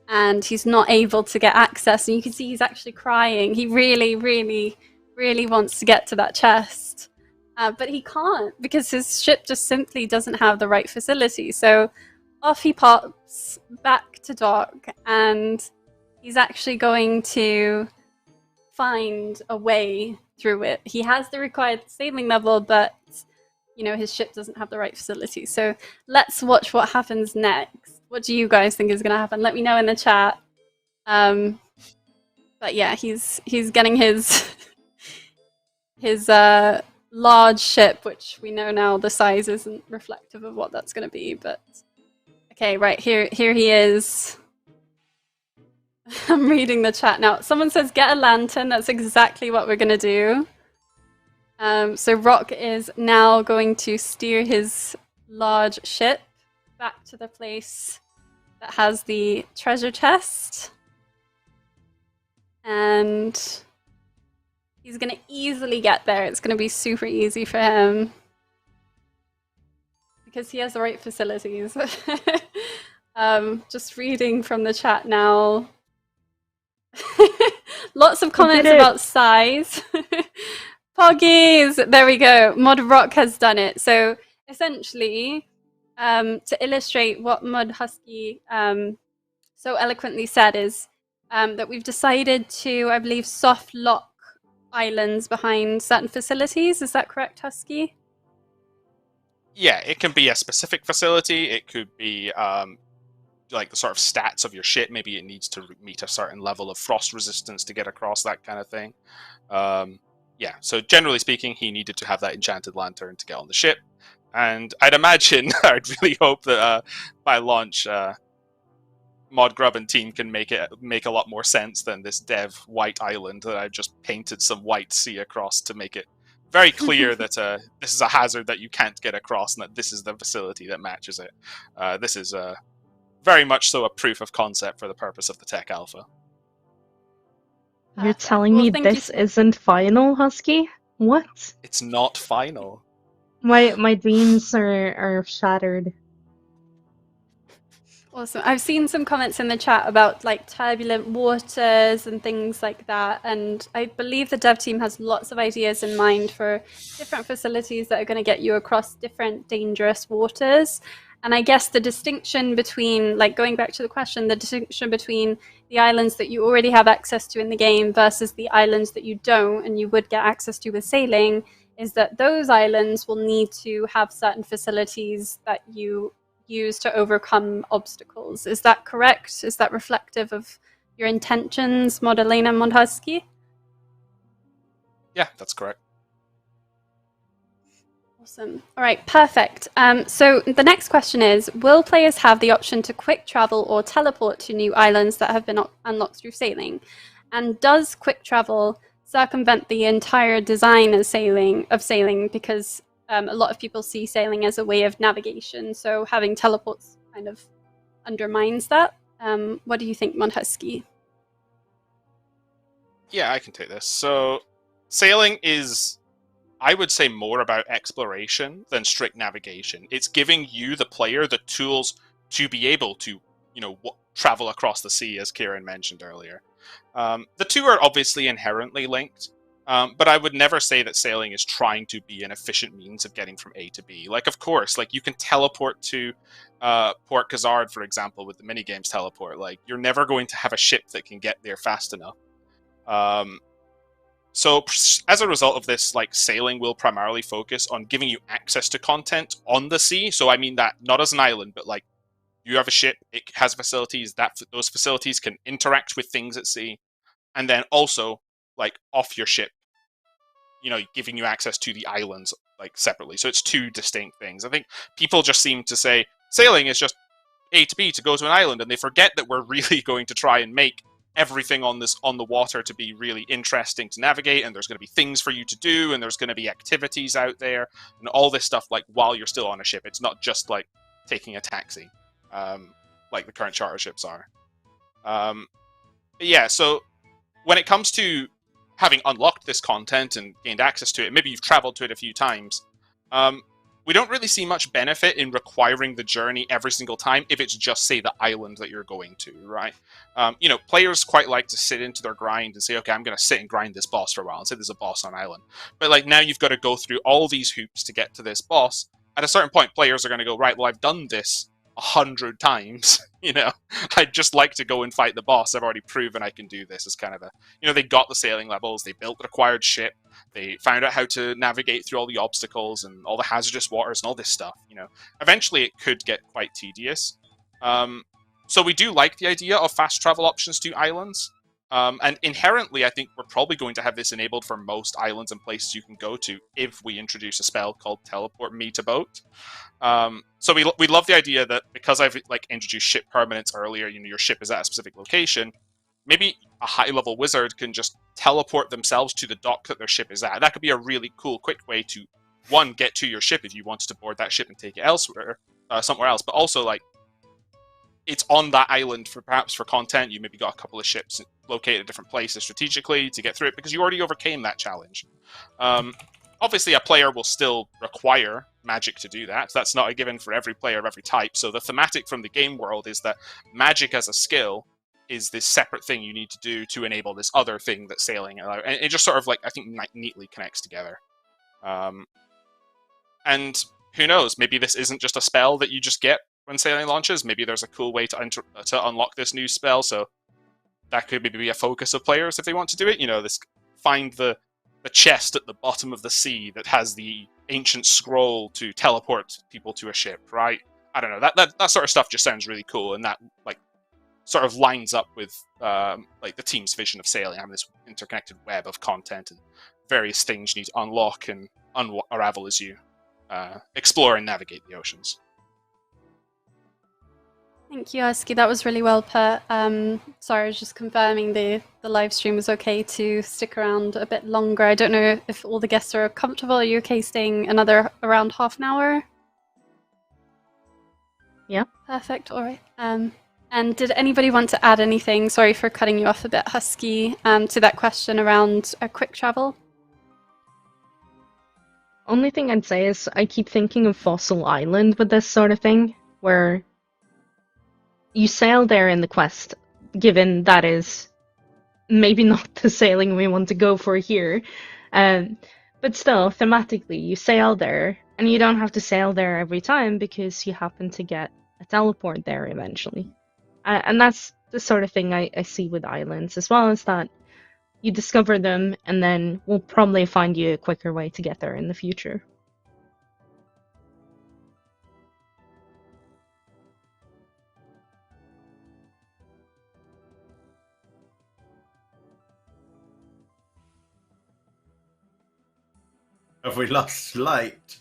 and he's not able to get access. And you can see he's actually crying. He really, really, really wants to get to that chest, but he can't because his ship just simply doesn't have the right facility. So off he pops back to dock, and he's actually going to find a way through it. He has the required sailing level, but his ship doesn't have the right facility. So let's watch what happens next. What do you guys think is going to happen? Let me know in the chat. But yeah, he's getting his large ship, which we know now the size isn't reflective of what that's going to be. But okay, right here he is. I'm reading the chat now. Someone says get a lantern. That's exactly what we're going to do. So Rock is now going to steer his large ship back to the place that has the treasure chest. And he's going to easily get there. It's going to be super easy for him because he has the right facilities. Just reading from the chat now. Lots of comments about size. Poggies! There we go. Mod Rock has done it. So essentially, to illustrate what Mod Husky so eloquently said is that we've decided to, I believe, soft lock islands behind certain facilities. Is that correct, Husky? Yeah, it can be a specific facility. It could be like the sort of stats of your ship. Maybe it needs to meet a certain level of frost resistance to get across, that kind of thing. Yeah, so generally speaking, he needed to have that enchanted lantern to get on the ship. And I'd imagine, I'd really hope that by launch, Mod Grub and team can make a lot more sense than this dev white island that I've just painted some white sea across to make it very clear that this is a hazard that you can't get across and that this is the facility that matches it. This is very much so a proof of concept for the purpose of the tech alpha. You're telling me this isn't final, Husky? What? It's not final. My dreams are shattered. Awesome. I've seen some comments in the chat about like turbulent waters and things like that, and I believe the dev team has lots of ideas in mind for different facilities that are going to get you across different dangerous waters. And I guess the distinction between, like, going back to the question, the distinction between the islands that you already have access to in the game versus the islands that you don't and you would get access to with sailing is that those islands will need to have certain facilities that you use to overcome obstacles. Is that correct? Is that reflective of your intentions, Mod Elena, Mod Husky? Yeah, that's correct. Awesome. All right, perfect. So the next question is, will players have the option to quick travel or teleport to new islands that have been unlocked through sailing? And does quick travel circumvent the entire design of sailing? Because a lot of people see sailing as a way of navigation, so having teleports kind of undermines that. What do you think, Monhusky? Yeah, I can take this. So, sailing is, I would say, more about exploration than strict navigation. It's giving you, the player, the tools to be able to, travel across the sea, as Kieran mentioned earlier. The two are obviously inherently linked, but I would never say that sailing is trying to be an efficient means of getting from A to B. Like, of course, like you can teleport to Port Khazard, for example, with the minigames teleport. Like, you're never going to have a ship that can get there fast enough. So as a result of this, like, sailing will primarily focus on giving you access to content on the sea. So I mean that not as an island, but like you have a ship, it has facilities, that those facilities can interact with things at sea, and then also like off your ship, giving you access to the islands like separately. So it's two distinct things. I think people just seem to say sailing is just A to B to go to an island, and they forget that we're really going to try and make everything on the water to be really interesting to navigate, and there's going to be things for you to do, and there's going to be activities out there and all this stuff, like, while you're still on a ship. It's not just like taking a taxi, like the current charter ships are. Yeah, so when it comes to having unlocked this content and gained access to it, maybe you've traveled to it a few times, we don't really see much benefit in requiring the journey every single time if it's just, say, the island that you're going to, right? Players quite like to sit into their grind and say, okay, I'm going to sit and grind this boss for a while, and say there's a boss on island. But like, now you've got to go through all these hoops to get to this boss. At a certain point, players are going to go, right, well, I've done this 100 times. I'd just like to go and fight the boss. I've already proven I can do this. As kind of they got the sailing levels, they built the required ship, they found out how to navigate through all the obstacles and all the hazardous waters and all this stuff. Eventually it could get quite tedious. So we do like the idea of fast travel options to islands. And inherently, I think we're probably going to have this enabled for most islands and places you can go to if we introduce a spell called Teleport Me to Boat. So we love the idea that because I've introduced ship permanence earlier, your ship is at a specific location, maybe a high-level wizard can just teleport themselves to the dock that their ship is at. That could be a really cool, quick way to, one, get to your ship if you wanted to board that ship and take it elsewhere, somewhere else, but also, it's on that island perhaps for content. You maybe got a couple of ships located at different places strategically to get through it because you already overcame that challenge. Obviously, a player will still require magic to do that. That's not a given for every player of every type. So the thematic from the game world is that magic as a skill is this separate thing you need to do to enable this other thing that's sailing. And it just sort of, I think, neatly connects together. And who knows? Maybe this isn't just a spell that you just get when sailing launches. Maybe there's a cool way to unlock this new spell. So that could maybe be a focus of players if they want to do it. Find the chest at the bottom of the sea that has the ancient scroll to teleport people to a ship, right? I don't know. That sort of stuff just sounds really cool, and that sort of lines up with the team's vision of sailing, having this interconnected web of content and various things you need to unlock and unravel as you explore and navigate the oceans. Thank you, Husky. That was really well put. Sorry, I was just confirming the live stream was okay to stick around a bit longer. I don't know if all the guests are comfortable. Are you okay staying another around half an hour? Yeah. Perfect. All right. And did anybody want to add anything? Sorry for cutting you off a bit, Husky, to that question around quick travel? Only thing I'd say is I keep thinking of Fossil Island with this sort of thing, where you sail there in the quest, given that is maybe not the sailing we want to go for here. But still, thematically, you sail there, and you don't have to sail there every time because you happen to get a teleport there eventually. And that's the sort of thing I see with islands, as well as that you discover them, and then we'll probably find you a quicker way to get there in the future. Have we lost light?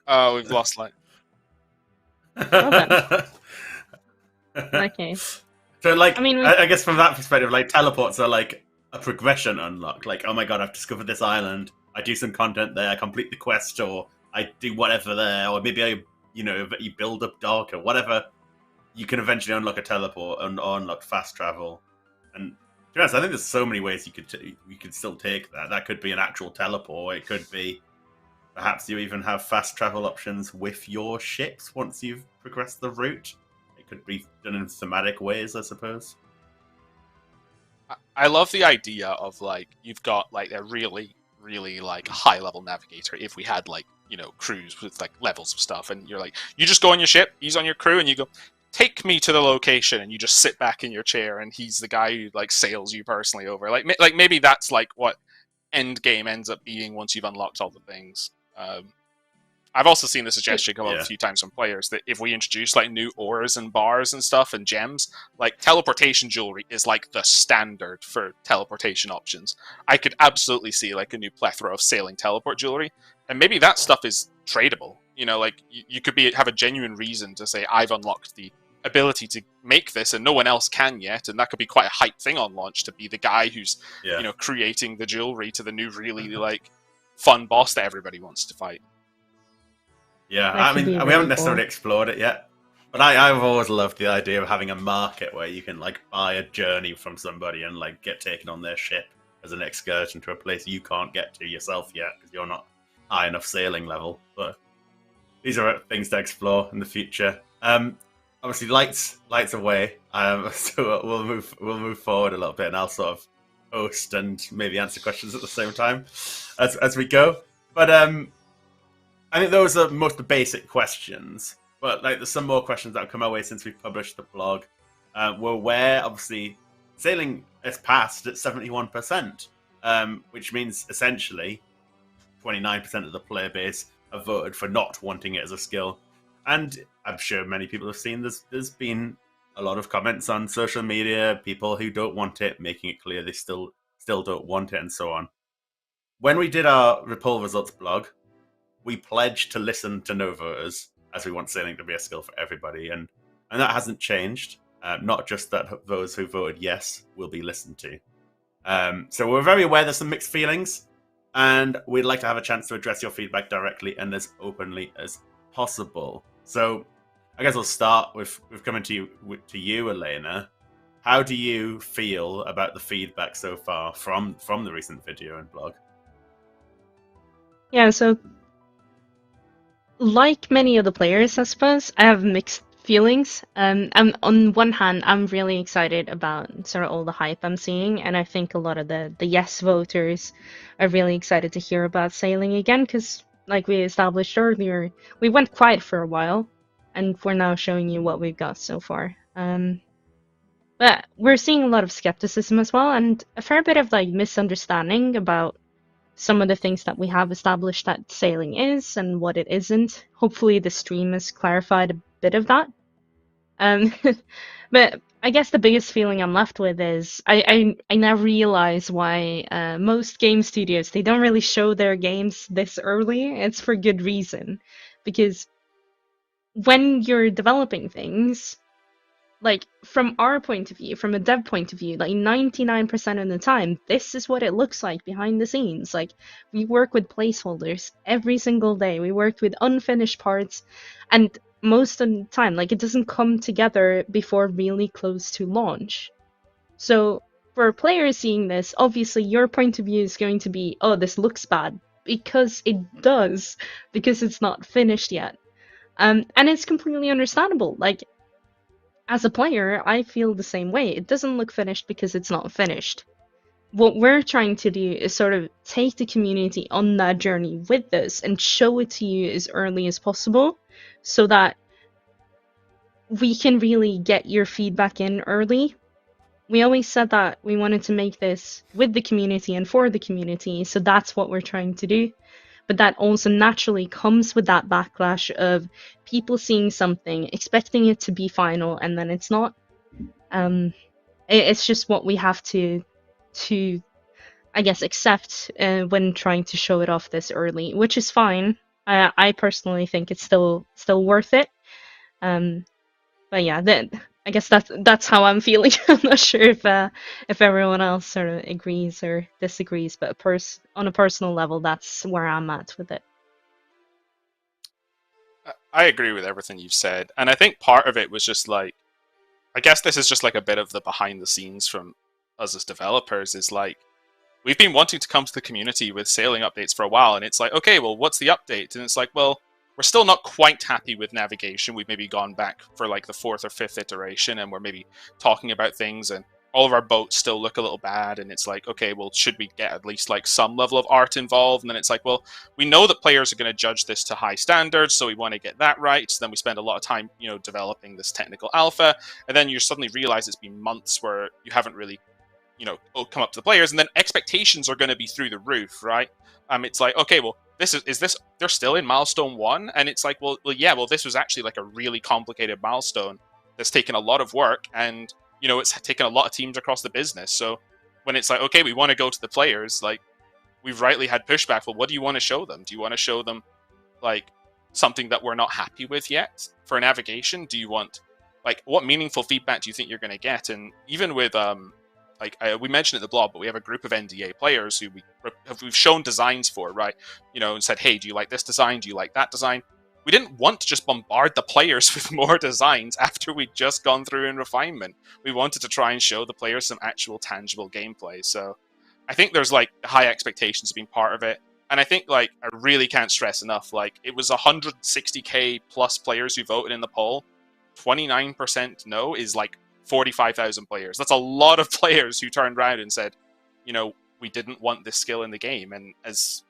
Oh, we've lost light. then. In that case. So, like, I mean, I guess from that perspective, like, teleports are like a progression unlock. Like, oh my god, I've discovered this island. I do some content there, I complete the quest, or I do whatever there, or maybe you build up dock or whatever. You can eventually unlock a teleport and or unlock fast travel. And to be honest, I think there's so many ways you could still take that. That could be an actual teleport. It could be perhaps you even have fast travel options with your ships once you've progressed the route. It could be done in thematic ways, I suppose. I love the idea of like you've got like a really, really like high level navigator. If we had like crews with like levels of stuff, and you're like you just go on your ship, he's on your crew, and you go take me to the location, and you just sit back in your chair, and he's the guy who like sails you personally over. Like maybe that's like what end game ends up being once you've unlocked all the things. I've also seen the suggestion come up a few times from players that if we introduce like new ores and bars and stuff and gems, like teleportation jewelry is like the standard for teleportation options. I could absolutely see like a new plethora of sailing teleport jewelry, and maybe that stuff is tradable. Like you could have a genuine reason to say I've unlocked the ability to make this and no one else can yet, and that could be quite a hype thing on launch to be the guy who's creating the jewelry to the new really like fun boss that everybody wants to fight. Yeah, I mean, we haven't necessarily explored it yet, but I've always loved the idea of having a market where you can like buy a journey from somebody and like get taken on their ship as an excursion to a place you can't get to yourself yet because you're not high enough sailing level. But these are things to explore in the future. Obviously, lights away. So we'll move forward a little bit, and I'll sort of host and maybe answer questions at the same time as we go. But I think those are most the basic questions, but like there's some more questions that have come our way since we've published the blog. We're aware, obviously, sailing is passed at 71%, which means essentially 29% of the player base have voted for not wanting it as a skill. And I'm sure many people have seen there's been a lot of comments on social media, people who don't want it, making it clear they still don't want it, and so on. When we did our poll results blog, we pledged to listen to no voters, as we want sailing to be a skill for everybody, and that hasn't changed. Not just that those who voted yes will be listened to. So we're very aware there's some mixed feelings, and we'd like to have a chance to address your feedback directly and as openly as possible. So I guess I'll start with coming to you, Elena. How do you feel about the feedback so far from the recent video and blog? Yeah, so like many of the players, I suppose, I have mixed feelings. On one hand, I'm really excited about sort of all the hype I'm seeing, and I think a lot of the yes voters are really excited to hear about sailing again, because like we established earlier, we went quiet for a while, and we're now showing you what we've got so far. But we're seeing a lot of skepticism as well, and a fair bit of like misunderstanding about some of the things that we have established that sailing is and what it isn't. Hopefully the stream has clarified a bit of that. But I guess the biggest feeling I'm left with is I now realize why most game studios, they don't really show their games this early. It's for good reason. Because when you're developing things, like from our point of view, from a dev point of view, like 99% of the time, this is what it looks like behind the scenes. Like we work with placeholders every single day. We work with unfinished parts, and most of the time, like it doesn't come together before really close to launch. So for players seeing this, obviously your point of view is going to be, oh, this looks bad, because it does, because it's not finished yet. And it's completely understandable. Like, as a player, I feel the same way. It doesn't look finished because it's not finished. What we're trying to do is sort of take the community on that journey with us and show it to you as early as possible so that we can really get your feedback in early. We always said that we wanted to make this with the community and for the community, so that's what we're trying to do. But that also naturally comes with that backlash of people seeing something, expecting it to be final, and then it's not. It's just what we have to I guess, accept when trying to show it off this early, which is fine. I personally think it's still worth it. But yeah, I guess that's how I'm feeling. I'm not sure if everyone else sort of agrees or disagrees, but on a personal level, that's where I'm at with it. I agree with everything you've said, and I think part of it was just like, I guess this is just like a bit of the behind the scenes from us as developers. Is like, we've been wanting to come to the community with sailing updates for a while, and it's like, okay, well, what's the update? And it's like, well, we're still not quite happy with navigation. We've maybe gone back for like the 4th or 5th iteration, and we're maybe talking about things, and all of our boats still look a little bad. And it's like, okay, well, should we get at least like some level of art involved? And then it's like, well, we know that players are going to judge this to high standards, so we want to get that right. So then we spend a lot of time, developing this technical alpha, and then you suddenly realize it's been months where you haven't really come up to the players, and then expectations are going to be through the roof, right? It's like, okay, well, this is this they're still in milestone 1, and it's like, well, this was actually like a really complicated milestone that's taken a lot of work, and it's taken a lot of teams across the business. So when it's like, okay, we want to go to the players, like, we've rightly had pushback. Well, what do you want to show them? Do you want to show them like something that we're not happy with yet for navigation? Do you want, like, what meaningful feedback do you think you're going to get? And even with we mentioned it in the blog, but we have a group of NDA players who we've shown designs for, right? And said, hey, do you like this design? Do you like that design? We didn't want to just bombard the players with more designs after we'd just gone through in refinement. We wanted to try and show the players some actual tangible gameplay. So I think there's like high expectations being part of it. And I think, like, I really can't stress enough, like, it was 160k plus players who voted in the poll. 29% no is like 45,000 players. That's a lot of players who turned around and said, we didn't want this skill in the game. And as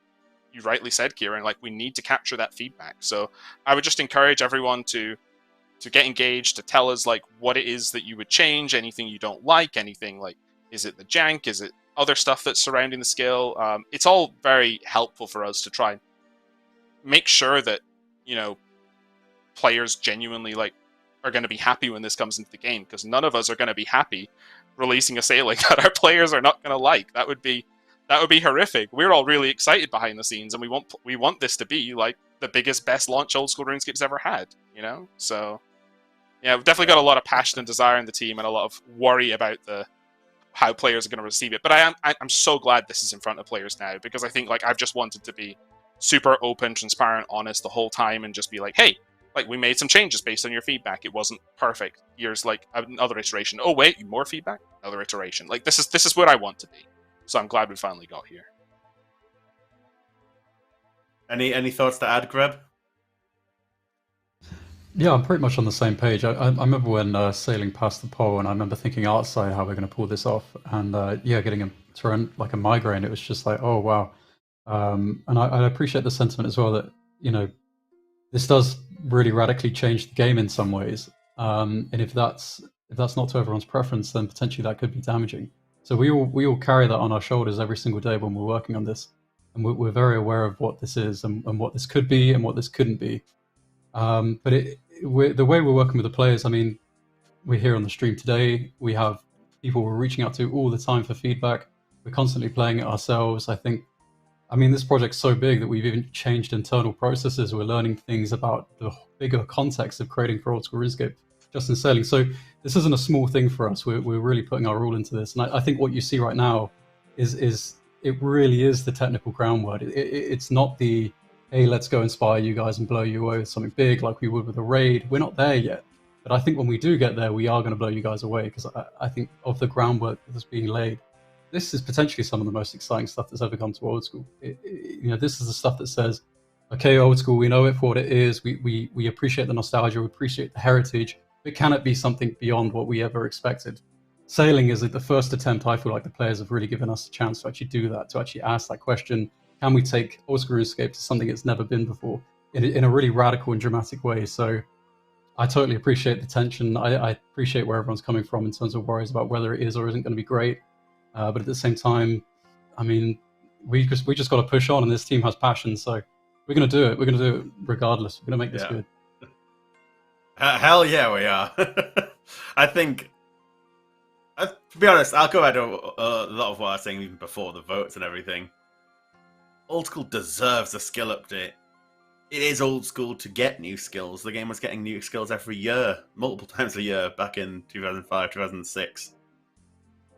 you rightly said, Kieran, like, we need to capture that feedback. So I would just encourage everyone to get engaged, to tell us like what it is that you would change, anything you don't like, anything like, is it the jank, is it other stuff that's surrounding the skill? It's all very helpful for us to try and make sure that players genuinely like are going to be happy when this comes into the game, because none of us are going to be happy releasing a sailing that our players are not going to like. That would be horrific. We're all really excited behind the scenes, and we want this to be like the biggest, best launch old school RuneScape's ever had. So yeah, we've definitely got a lot of passion and desire in the team, and a lot of worry about how players are going to receive it. But I'm so glad this is in front of players now, because I think, like, I've just wanted to be super open, transparent, honest the whole time, and just be like, hey, like, we made some changes based on your feedback. It wasn't perfect. Here's like another iteration. Oh wait, more feedback? Another iteration. Like, this is what I want to be. So I'm glad we finally got here. Any thoughts to add, Greb? Yeah, I'm pretty much on the same page. I remember when sailing passed the poll, and I remember thinking outside how we're going to pull this off, and getting a migraine. It was just like, oh wow. And I appreciate the sentiment as well that this does really radically change the game in some ways. And if that's not to everyone's preference, then potentially that could be damaging. So we all carry that on our shoulders every single day when we're working on this, and we're very aware of what this is and what this could be and what this couldn't be. But the way we're working with the players, I mean, we're here on the stream today. We have people we're reaching out to all the time for feedback. We're constantly playing it ourselves. I mean, this project's so big that we've even changed internal processes. We're learning things about the bigger context of creating for old school RuneScape just in sailing. So this isn't a small thing for us. We're really putting our all into this. And I think what you see right now is it really is the technical groundwork. It's not the, hey, let's go inspire you guys and blow you away with something big like we would with a raid. We're not there yet. But I think when we do get there, we are going to blow you guys away, because I think of the groundwork that's being laid, this is potentially some of the most exciting stuff that's ever come to old school. This is the stuff that says, okay, old school, we know it for what it is. We appreciate the nostalgia, we appreciate the heritage, but can it be something beyond what we ever expected? Sailing is the first attempt. I feel like the players have really given us a chance to actually do that, to actually ask that question: can we take old school RuneScape to something it's never been before in a really radical and dramatic way? So I totally appreciate the tension. I appreciate where everyone's coming from in terms of worries about whether it is or isn't going to be great. But at the same time, I mean, we just got to push on, and this team has passion, so we're going to do it. We're going to do it regardless. We're going to make this good. Hell yeah, we are. I think To be honest, I'll go ahead to a lot of what I was saying even before the votes and everything. Old School deserves a skill update. It is old school to get new skills. The game was getting new skills every year, multiple times a year, back in 2005, 2006.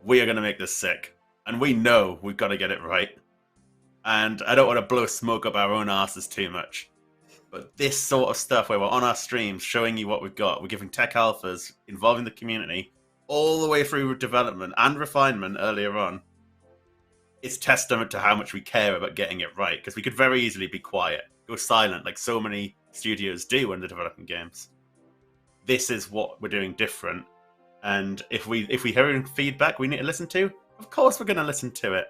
We are going to make this sick. And we know we've got to get it right. And I don't want to blow smoke up our own asses too much. But this sort of stuff where we're on our streams showing you what we've got, we're giving tech alphas, involving the community, all the way through development and refinement earlier on, it's testament to how much we care about getting it right. Because we could very easily be quiet, go silent, like so many studios do when they're developing games. This is what we're doing different. And if we hear feedback we need to listen to, of course we're going to listen to it.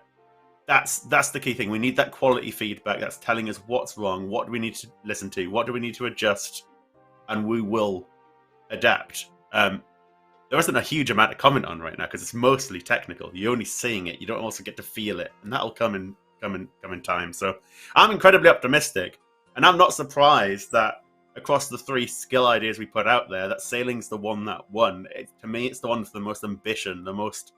That's the key thing. We need that quality feedback that's telling us what's wrong, what do we need to listen to, what do we need to adjust, and we will adapt. There isn't a huge amount to comment on right now because it's mostly technical. You're only seeing it, you don't also get to feel it, and that'll come in time. So I'm incredibly optimistic, and I'm not surprised that across the 3 skill ideas we put out there, that sailing's the one that won. To me, it's the one with the most ambition, the most,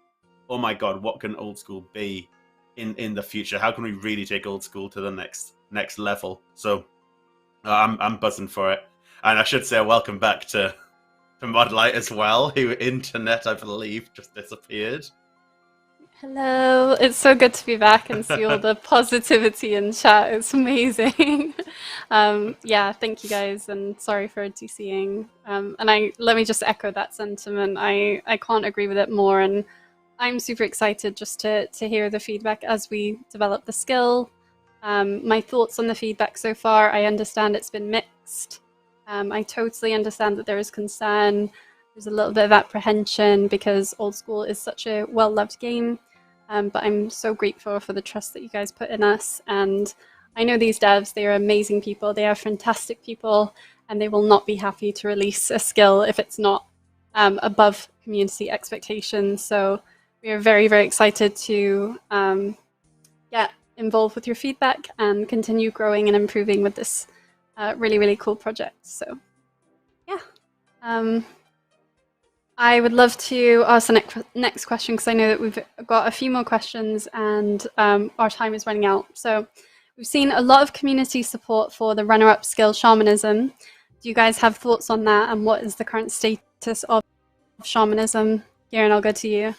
oh my god, what can old school be in the future? How can we really take old school to the next level? So I'm buzzing for it. And I should say welcome back to Modlight as well, who internet, I believe, just disappeared. Hello, it's so good to be back and see all the positivity in chat. It's amazing. Yeah, thank you guys, and sorry for DCing. And let me just echo that sentiment. I can't agree with it more, and I'm super excited just to hear the feedback as we develop the skill. My thoughts on the feedback so far, I understand it's been mixed. I totally understand that there is concern. There's a little bit of apprehension because Old School is such a well-loved game. But I'm so grateful for the trust that you guys put in us. And I know these devs, they are amazing people. They are fantastic people, and they will not be happy to release a skill if it's not above community expectations. So we are very, very excited to get involved with your feedback and continue growing and improving with this really, really cool project. So yeah. I would love to ask the next question because I know that we've got a few more questions and our time is running out. So we've seen a lot of community support for the runner-up skill Shamanism. Do you guys have thoughts on that, and what is the current status of Shamanism? Kieran, I'll go to you.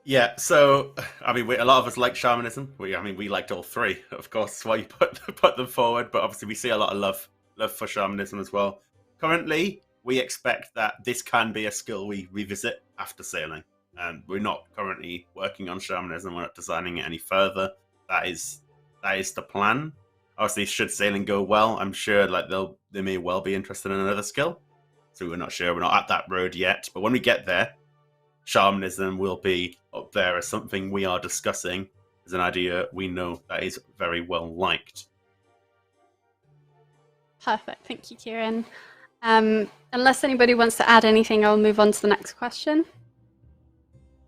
Yeah, so I mean, a lot of us like Shamanism. We liked all 3, of course. That's why you put them forward. But obviously, we see a lot of love for Shamanism as well. Currently, we expect that this can be a skill we revisit after sailing. And we're not currently working on Shamanism. We're not designing it any further. That is the plan. Obviously, should sailing go well, I'm sure like they may well be interested in another skill. So we're not sure. We're not at that road yet. But when we get there, Shamanism will be up there as something we are discussing, as an idea we know that is very well liked. Perfect. Thank you, Kieran. Unless anybody wants to add anything, I'll move on to the next question.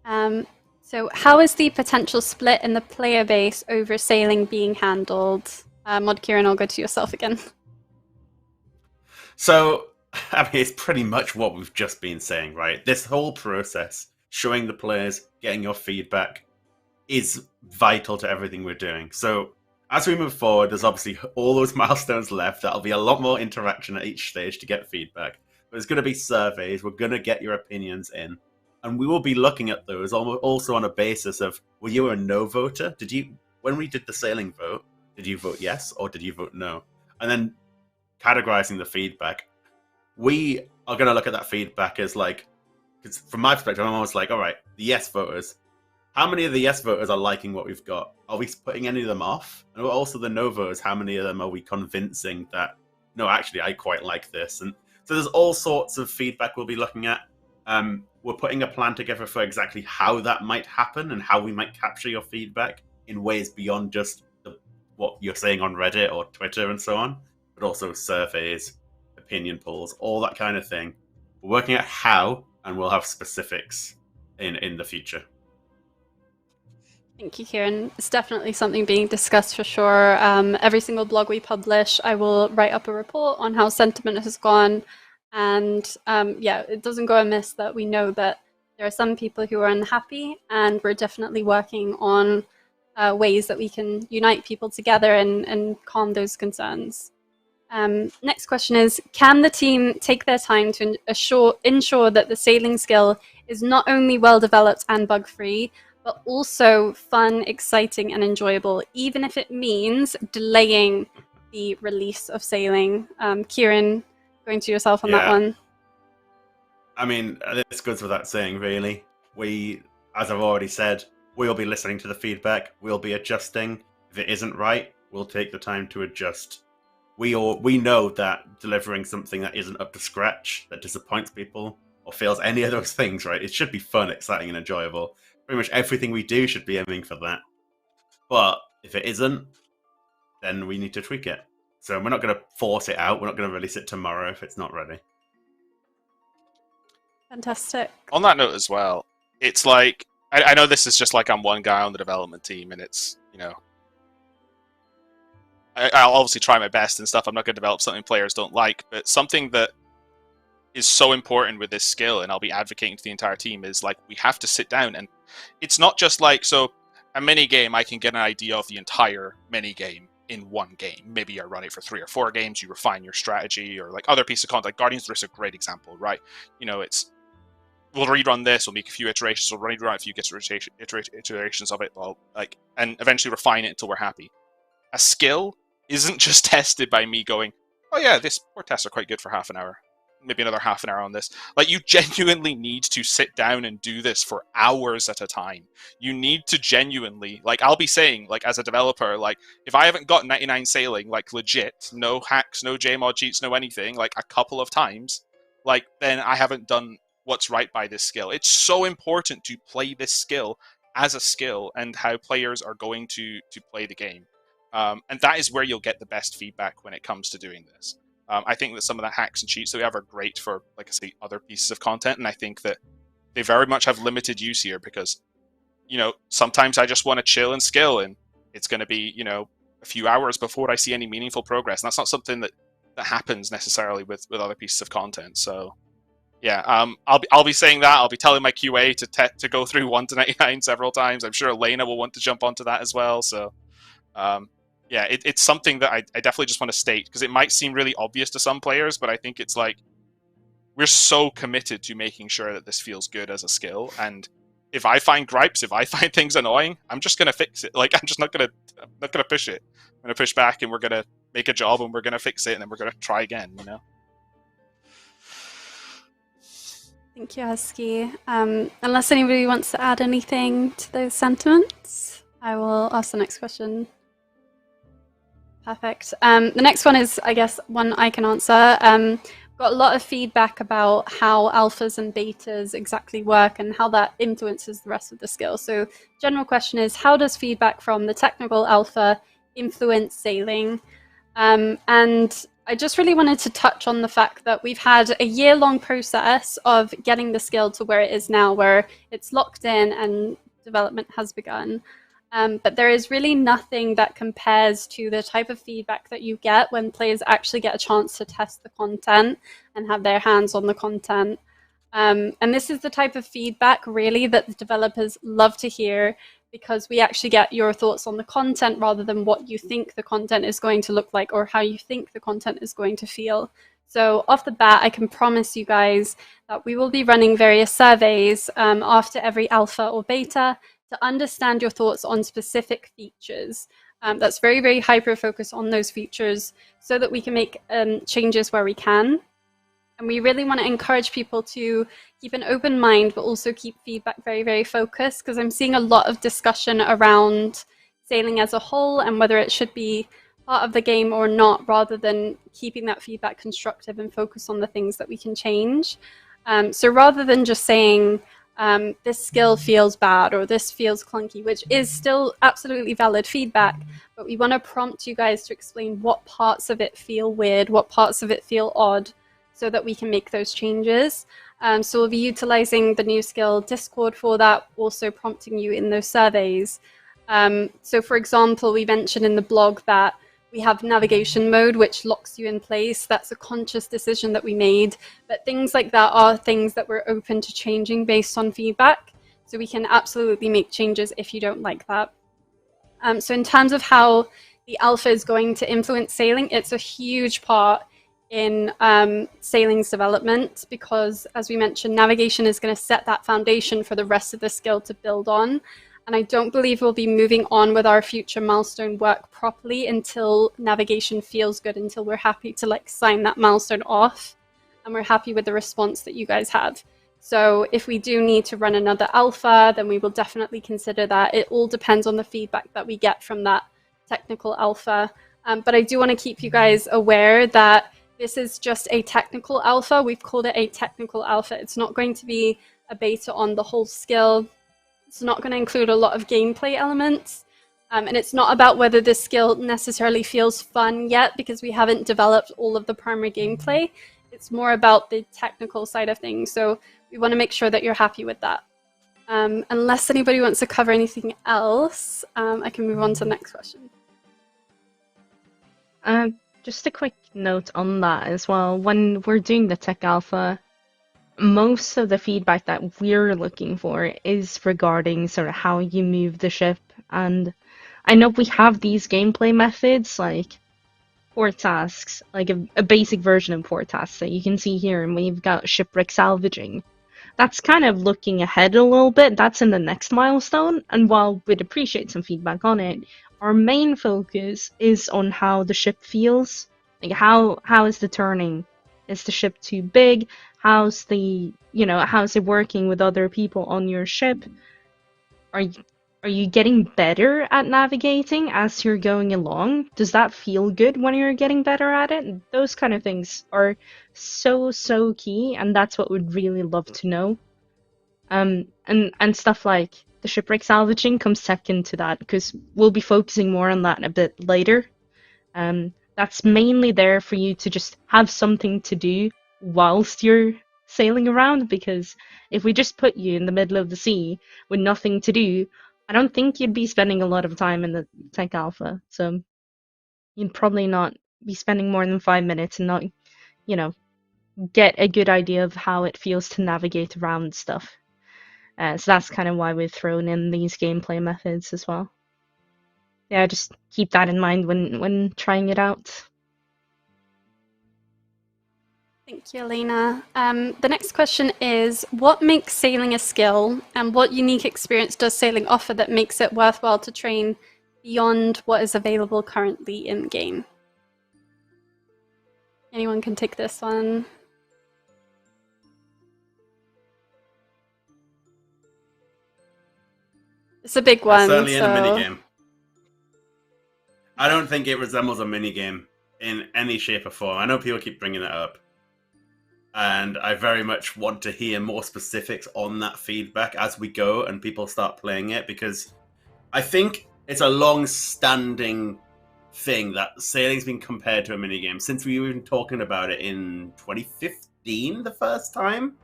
So how is the potential split in the player base over sailing being handled? Mod Kieran, I'll go to yourself again. So, I mean, it's pretty much what we've just been saying, right? This whole process, showing the players, getting your feedback, is vital to everything we're doing. So, as we move forward, there's obviously all those milestones left. That'll be a lot more interaction at each stage to get feedback. But there's going to be surveys. We're going to get your opinions in. And we will be looking at those also on a basis of, were you a no voter? When we did the sailing vote, did you vote yes or did you vote no? And then categorizing the feedback. We are going to look at that feedback as like, because from my perspective, I'm almost like, all right, the yes voters, how many of the yes voters are liking what we've got? Are we putting any of them off? And also the no voters, how many of them are we convincing that, no, actually, I quite like this? And so there's all sorts of feedback we'll be looking at. We're putting a plan together for exactly how that might happen and how we might capture your feedback in ways beyond just what you're saying on Reddit or Twitter and so on, but also surveys, opinion polls, all that kind of thing. We're working out how, and we'll have specifics in the future. Thank you, Kieran. It's definitely something being discussed for sure. Every single blog we publish, I will write up a report on how sentiment has gone. And yeah, it doesn't go amiss that we know that there are some people who are unhappy, and we're definitely working on ways that we can unite people together and calm those concerns. Next question is, can the team take their time to ensure that the sailing skill is not only well developed and bug free, but also fun, exciting, and enjoyable, even if it means delaying the release of sailing? Kieran, going to yourself on that one. I mean, this goes without saying, really. We, as I've already said, we'll be listening to the feedback, we'll be adjusting. If it isn't right, we'll take the time to adjust. We know that delivering something that isn't up to scratch, that disappoints people, or fails any of those things, right? It should be fun, exciting, and enjoyable. Pretty much everything we do should be aiming for that. But if it isn't, then we need to tweak it. So we're not going to force it out. We're not going to release it tomorrow if it's not ready. Fantastic. On that note as well, it's like, I know this is just like I'm one guy on the development team, and it's, you know, I'll obviously try my best and stuff. I'm not going to develop something players don't like, but something that is so important with this skill, and I'll be advocating to the entire team, is like, we have to sit down, and it's not just like, so a mini game, I can get an idea of the entire mini game in one game. Maybe you run it for 3 or 4 games, you refine your strategy, or like other piece of content. Like Guardians of the Rift is a great example, right? You know, it's, we'll rerun this, we'll make a few iterations, we'll rerun a few iterations of it, like, and eventually refine it until we're happy. A skill isn't just tested by me going, oh yeah, this port tests are quite good for half an hour, maybe another half an hour on this. Like, you genuinely need to sit down and do this for hours at a time. You need to genuinely, like, I'll be saying, like, as a developer, like, if I haven't got 99 sailing, like, legit, no hacks, no JMod cheats, no anything, like, a couple of times, like, then I haven't done what's right by this skill. It's so important to play this skill as a skill and how players are going to play the game. And that is where you'll get the best feedback when it comes to doing this. I think that some of the hacks and cheats that we have are great for, like I say, other pieces of content, and I think that they very much have limited use here because, you know, sometimes I just want to chill and skill, and it's going to be, you know, a few hours before I see any meaningful progress, and that's not something that happens necessarily with other pieces of content. So, yeah, I'll be saying that. I'll be telling my QA to go through 1 to 99 several times. I'm sure Elena will want to jump onto that as well. So, yeah, it's something that I definitely just want to state, because it might seem really obvious to some players, but I think it's like, we're so committed to making sure that this feels good as a skill. And if I find gripes, if I find things annoying, I'm just going to fix it. Like, I'm not going to push it. I'm going to push back, and we're going to make a job, and we're going to fix it, and then we're going to try again, you know? Thank you, Husky. Unless anybody wants to add anything to those sentiments, I will ask the next question. Perfect. The next one is, I guess, one I can answer. Got a lot of feedback about how alphas and betas exactly work and how that influences the rest of the skill. So general question is, how does feedback from the technical alpha influence sailing? And I just really wanted to touch on the fact that we've had a year-long process of getting the skill to where it is now, where it's locked in and development has begun. But there is really nothing that compares to the type of feedback that you get when players actually get a chance to test the content and have their hands on the content. And this is the type of feedback, really, that the developers love to hear, because we actually get your thoughts on the content rather than what you think the content is going to look like or how you think the content is going to feel. So off the bat, I can promise you guys that we will be running various surveys after every alpha or beta to understand your thoughts on specific features. That's very, very hyper-focused on those features so that we can make changes where we can. And we really want to encourage people to keep an open mind, but also keep feedback very, very focused, because I'm seeing a lot of discussion around sailing as a whole and whether it should be part of the game or not, rather than keeping that feedback constructive and focus on the things that we can change. So rather than just saying, this skill feels bad or this feels clunky, which is still absolutely valid feedback, but we want to prompt you guys to explain what parts of it feel weird, what parts of it feel odd, so that we can make those changes. So we'll be utilizing the new skill Discord for that, also prompting you in those surveys. So for example, we mentioned in the blog that We have navigation mode, which locks you in place. That's a conscious decision that we made. But things like that are things that we're open to changing based on feedback. So we can absolutely make changes if you don't like that. So in terms of how the alpha is going to influence sailing, it's a huge part in sailing's development because, as we mentioned, navigation is going to set that foundation for the rest of the skill to build on. And I don't believe we'll be moving on with our future milestone work properly until navigation feels good, until we're happy to like sign that milestone off and we're happy with the response that you guys have. So if we do need to run another alpha, then we will definitely consider that. It all depends on the feedback that we get from that technical alpha. But I do want to keep you guys aware that this is just a technical alpha. We've called it a technical alpha. It's not going to be a beta on the whole skill. It's not going to include a lot of gameplay elements. And it's not about whether this skill necessarily feels fun yet because we haven't developed all of the primary gameplay. It's more about the technical side of things. So we want to make sure that you're happy with that. Unless anybody wants to cover anything else, I can move on to the next question. Just a quick note on that as well. When we're doing the tech alpha, most of the feedback that we're looking for is regarding sort of how you move the ship. And I know we have these gameplay methods like port tasks, like a basic version of port tasks that you can see here, and we've got shipwreck salvaging. That's kind of looking ahead a little bit. That's in the next milestone, and while we'd appreciate some feedback on it, our main focus is on how the ship feels. Like how is the turning? Is the ship too big? How's it working with other people on your ship? Are you getting better at navigating as you're going along? Does that feel good when you're getting better at it? Those kind of things are so key, and that's what we'd really love to know. And stuff like the shipwreck salvaging comes second to that because we'll be focusing more on that a bit later. That's mainly there for you to just have something to do whilst you're sailing around, because if we just put you in the middle of the sea with nothing to do, I don't think you'd be spending a lot of time in the tech alpha. So you'd probably not be spending more than 5 minutes and not, get a good idea of how it feels to navigate around stuff. So that's kind of why we've thrown in these gameplay methods as well. Yeah, just keep that in mind when trying it out. Thank you, Elena. The next question is, what makes sailing a skill, and what unique experience does sailing offer that makes it worthwhile to train beyond what is available currently in game? Anyone can take this one. It's a big one. Certainly in a minigame. I don't think it resembles a minigame in any shape or form. I know people keep bringing it up. And I very much want to hear more specifics on that feedback as we go and people start playing it, because I think it's a long-standing thing that sailing's been compared to a minigame since we were even talking about it in 2015 the first time.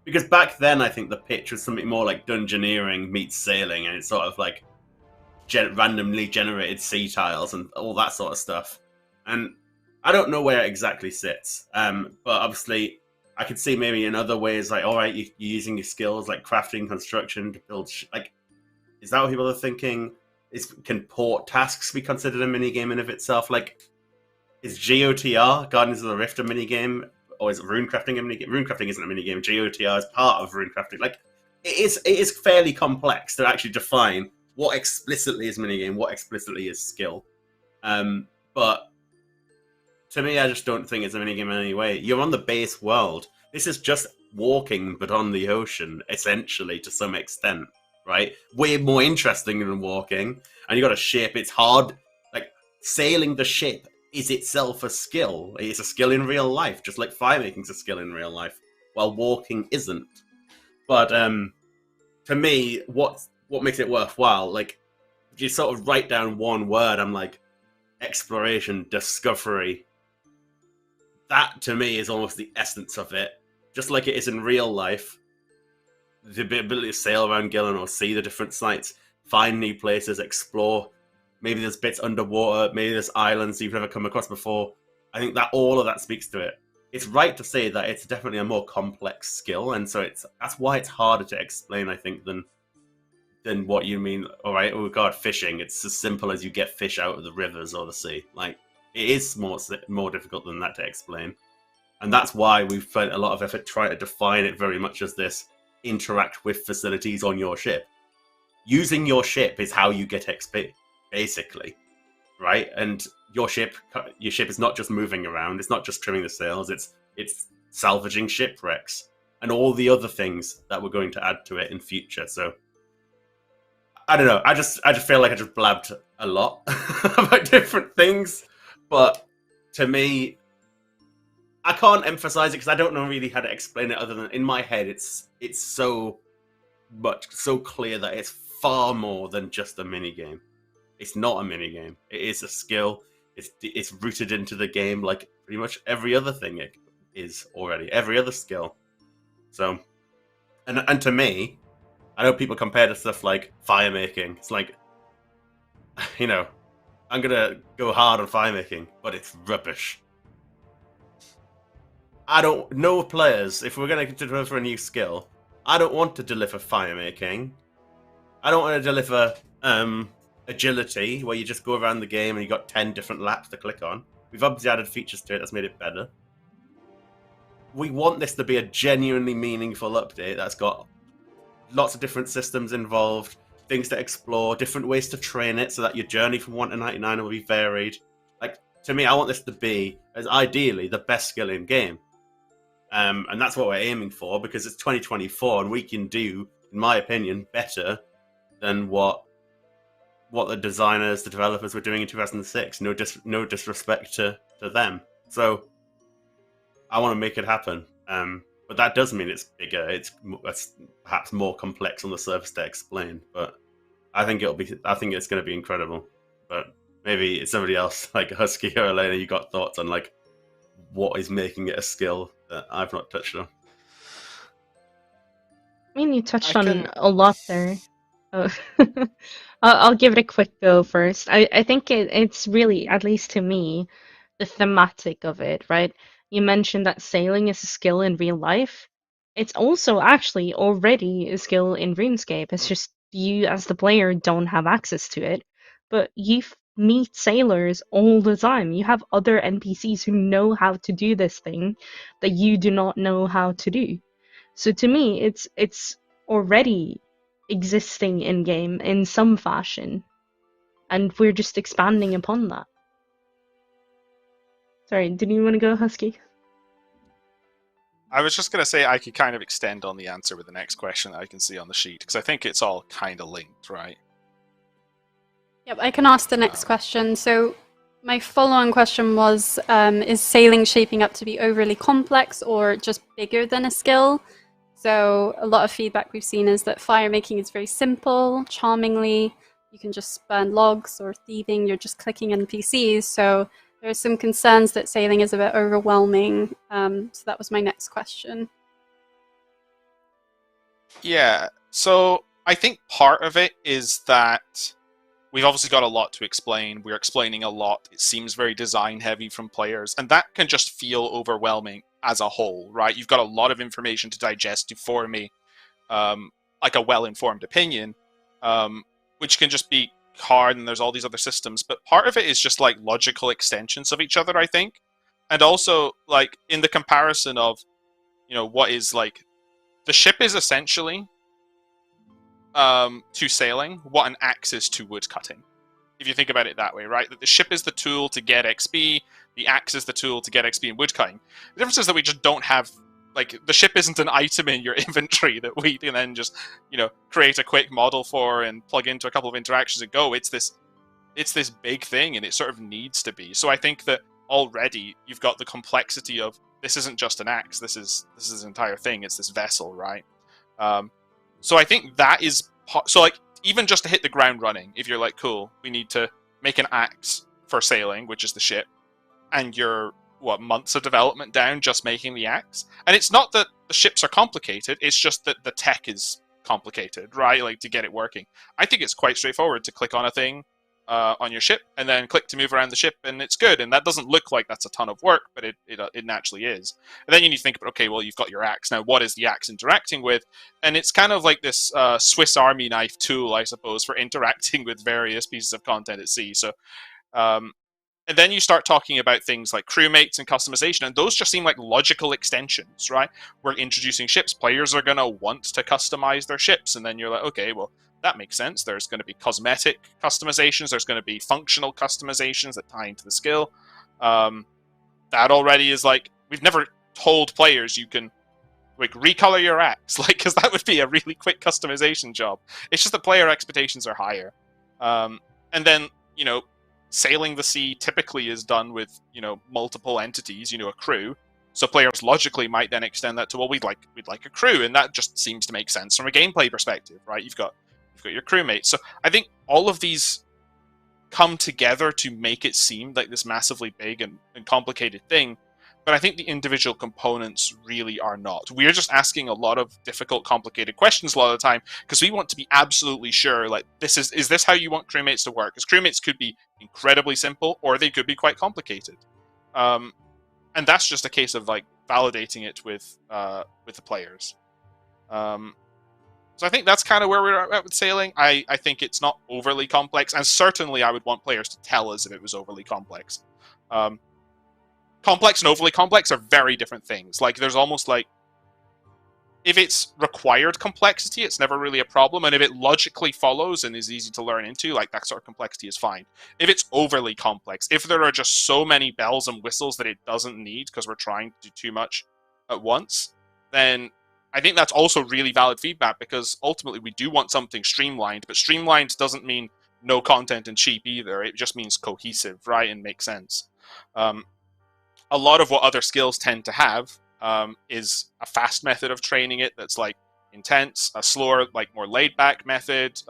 Because back then, I think the pitch was something more like Dungeoneering meets sailing, and it's sort of like randomly generated sea tiles and all that sort of stuff. And I don't know where it exactly sits, but obviously I could see maybe in other ways, like, all right, you're using your skills like crafting, construction to build. Like, is that what people are thinking? Can port tasks be considered a minigame in of itself? Like, is GOTR, Guardians of the Rift, a minigame? Or is runecrafting a minigame? Runecrafting isn't a minigame. GOTR is part of runecrafting. Like, it is fairly complex to actually define what explicitly is minigame, what explicitly is skill. But to me, I just don't think it's a minigame in any way. You're on the base world. This is just walking, but on the ocean, essentially, to some extent, right? Way more interesting than walking. And you got a ship. It's hard. Like, sailing the ship is itself a skill. It's a skill in real life, just like fire making's a skill in real life, while walking isn't. But to me, what makes it worthwhile? Like, if you sort of write down one word, I'm like, exploration, discovery. That, to me, is almost the essence of it. Just like it is in real life, the ability to sail around Gillen or see the different sites, find new places, explore. maybe there's bits underwater, maybe there's islands you've never come across before. I think that all of that speaks to it. It's right to say that it's definitely a more complex skill, and so that's why it's harder to explain, I think, than what you mean. All right, oh god, fishing. It's as simple as you get fish out of the rivers or the sea. Like, it is more difficult than that to explain, and that's why we've spent a lot of effort trying to define it very much as this: interact with facilities on your ship. Using your ship is how you get XP, basically, right? And your ship is not just moving around. It's not just trimming the sails. It's salvaging shipwrecks and all the other things that we're going to add to it in future. So I don't know. I just feel like I just blabbed a lot about different things, but to me, I can't emphasize it because I don't know really how to explain it other than in my head. It's so clear that it's far more than just a mini game. It's not a mini game. It is a skill. It's rooted into the game like pretty much every other thing it is already. Every other skill. So, and to me, I know people compare to stuff like fire making. It's like, you know, I'm gonna go hard on fire making, but it's rubbish. I don't know players. If we're gonna deliver a new skill, I don't want to deliver fire making. I don't want to deliver agility, where you just go around the game and you got 10 different laps to click on. We've obviously added features to it that's made it better. We want this to be a genuinely meaningful update that's got lots of different systems involved, things to explore, different ways to train it so that your journey from 1 to 99 will be varied. Like, to me, I want this to be, as ideally, the best skill in game. And that's what we're aiming for, because it's 2024 and we can do, in my opinion, better than what the designers, the developers were doing in 2006. No disrespect to them. So I want to make it happen. But that does mean it's bigger. It's perhaps more complex on the surface to explain. But I think it's going to be incredible. But maybe it's somebody else like Husky or Elena. You got thoughts on like what is making it a skill that I've not touched on? I mean, you touched on a lot there. Oh. I'll give it a quick go first. I think it's really, at least to me, the thematic of it, right? You mentioned that sailing is a skill in real life. It's also actually already a skill in RuneScape. It's just you, as the player, don't have access to it. But you meet sailors all the time. You have other NPCs who know how to do this thing that you do not know how to do. So to me, it's already existing in game in some fashion, and we're just expanding upon that. Sorry, did you want to go, Husky? I was just going to say I could kind of extend on the answer with the next question that I can see on the sheet, because I think it's all kind of linked, right? Yep, I can ask the next question. So my follow-on question was, is sailing shaping up to be overly complex or just bigger than a skill? So a lot of feedback we've seen is that fire making is very simple, charmingly. You can just burn logs, or thieving, you're just clicking NPCs. So there are some concerns that sailing is a bit overwhelming. So that was my next question. Yeah, so I think part of it is that we've obviously got a lot to explain. We're explaining a lot. It seems very design heavy from players, and that can just feel overwhelming as a whole, right? You've got a lot of information to digest to form like a well-informed opinion, which can just be hard, and there's all these other systems. But part of it is just like logical extensions of each other, I think. And also, like, in the comparison of, you know, what is like, the ship is essentially to sailing what an axe is to wood cutting, if you think about it that way, right? That the ship is the tool to get XP, the axe is the tool to get XP in wood cutting. The difference is that we just don't have, like, the ship isn't an item in your inventory that we can then just, you know, create a quick model for and plug into a couple of interactions and go. It's this big thing, and it sort of needs to be. So I think that already you've got the complexity of, this isn't just an axe, this is an entire thing, it's this vessel, right? So I think that is, so like, even just to hit the ground running, if you're like, cool, we need to make an axe for sailing, which is the ship, and you're, months of development down just making the axe. And it's not that the ships are complicated, it's just that the tech is complicated, right? Like, to get it working. I think it's quite straightforward to click on a thing, on your ship, and then click to move around the ship, and it's good. And that doesn't look like that's a ton of work, but it naturally is. And then you need to think about, okay, well, you've got your axe. Now, what is the axe interacting with? And it's kind of like this Swiss Army knife tool, I suppose, for interacting with various pieces of content at sea. So, and then you start talking about things like crewmates and customization, and those just seem like logical extensions, right? We're introducing ships. Players are going to want to customize their ships, and then you're like, okay, well, that makes sense. There's going to be cosmetic customizations. There's going to be functional customizations that tie into the skill. That already is like, we've never told players you can like recolor your axe, like, because that would be a really quick customization job. It's just that player expectations are higher. And then, you know, sailing the sea typically is done with, you know, multiple entities, you know, a crew. So players logically might then extend that to, well, we'd like a crew, and that just seems to make sense from a gameplay perspective, right? You've got your crewmates. So I think all of these come together to make it seem like this massively big and complicated thing. But I think the individual components really are not. We're just asking a lot of difficult, complicated questions a lot of the time because we want to be absolutely sure, like, is this how you want crewmates to work? Because crewmates could be incredibly simple, or they could be quite complicated. And that's just a case of like validating it with the players. So I think that's kind of where we're at with sailing. I think it's not overly complex, and certainly I would want players to tell us if it was overly complex. Complex and overly complex are very different things. Like, there's almost like, if it's required complexity, it's never really a problem, and if it logically follows and is easy to learn into, like, that sort of complexity is fine. If it's overly complex, if there are just so many bells and whistles that it doesn't need because we're trying to do too much at once, then I think that's also really valid feedback, because ultimately we do want something streamlined, but streamlined doesn't mean no content and cheap either. It just means cohesive, right, and makes sense. A lot of what other skills tend to have is a fast method of training it that's like intense, a slower, like more laid-back method,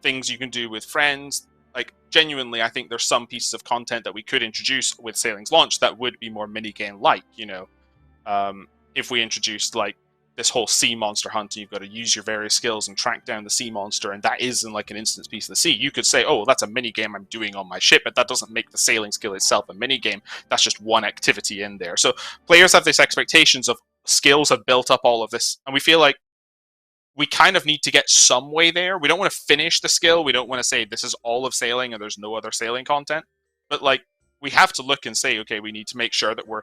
things you can do with friends. Like, genuinely, I think there's some pieces of content that we could introduce with Sailing's launch that would be more minigame-like, you know. If we introduced, like, this whole sea monster hunt, and you've got to use your various skills and track down the sea monster, and that isn't like an instance piece of the sea. You could say, oh, that's a mini game I'm doing on my ship, but that doesn't make the sailing skill itself a mini game. That's just one activity in there. So players have this expectations of skills have built up all of this, and we feel like we kind of need to get some way there. We don't want to finish the skill. We don't want to say this is all of sailing and there's no other sailing content. But like, we have to look and say, okay, we need to make sure that we're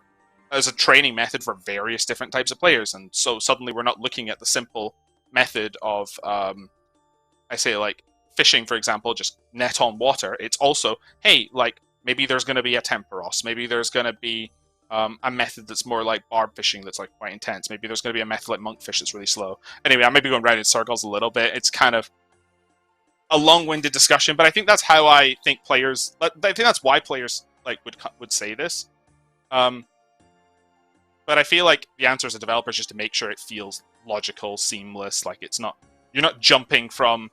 as a training method for various different types of players. And so suddenly we're not looking at the simple method of, I say, like, fishing, for example, just net on water. It's also, hey, like, maybe there's going to be a temperos. Maybe there's going to be a method that's more like barb fishing that's like quite intense. Maybe there's going to be a method like monkfish that's really slow. Anyway, I may be going round in circles a little bit. It's kind of a long-winded discussion, but I think that's how I think players, I think that's why players like would say this. But I feel like the answer as a developer is just to make sure it feels logical, seamless. Like, it's not, you're not jumping from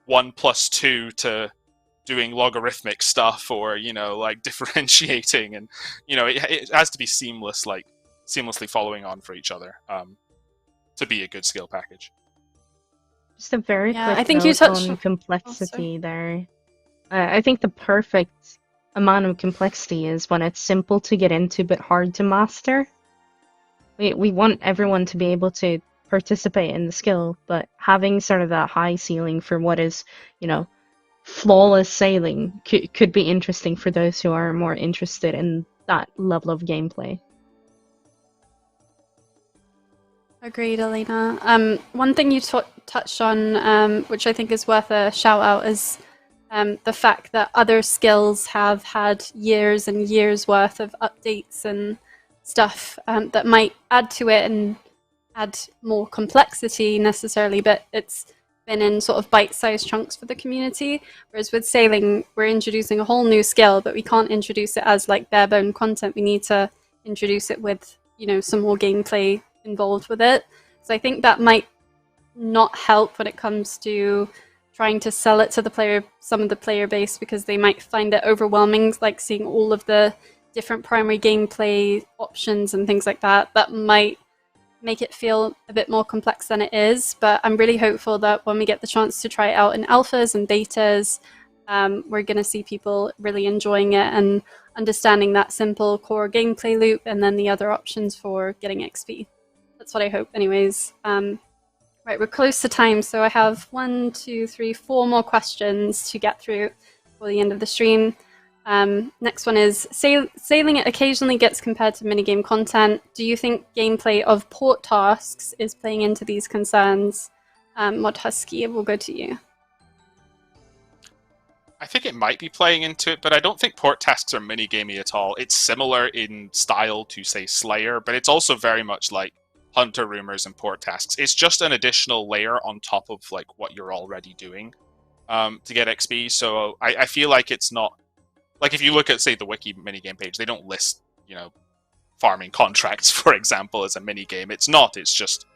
1 plus 2 to doing logarithmic stuff, or, you know, like differentiating, and, you know, it has to be seamless, like seamlessly following on for each other to be a good skill package. Just a very quick I think note you touched on complexity there. I think the perfect amount of complexity is when it's simple to get into but hard to master. We want everyone to be able to participate in the skill, but having sort of that high ceiling for what is, you know, flawless sailing could be interesting for those who are more interested in that level of gameplay. Agreed, Elena. One thing you touched on, which I think is worth a shout out, is the fact that other skills have had years and years worth of updates and stuff that might add to it and add more complexity necessarily, but it's been in sort of bite-sized chunks for the community. Whereas with sailing, we're introducing a whole new skill, but we can't introduce it as like bare-bone content. We need to introduce it with, you know, some more gameplay involved with it. So I think that might not help when it comes to trying to sell it to the player, some of the player base, because they might find it overwhelming, like seeing all of the different primary gameplay options and things like that. That might make it feel a bit more complex than it is, but I'm really hopeful that when we get the chance to try it out in alphas and betas, we're going to see people really enjoying it and understanding that simple core gameplay loop, and then the other options for getting XP. That's what I hope, anyways. Right, we're close to time, so I have 1, 2, 3, 4 more questions to get through before the end of the stream. Next one is, sailing occasionally gets compared to minigame content. Do you think gameplay of port tasks is playing into these concerns? Mod Husky, we'll go to you. I think it might be playing into it, but I don't think port tasks are minigamey at all. It's similar in style to, say, Slayer, but it's also very much like Hunter Rumors and port tasks. It's just an additional layer on top of like what you're already doing to get XP. So I feel like it's not like, if you look at, say, the wiki minigame page, they don't list, you know, farming contracts, for example, as a minigame. It's not. It's just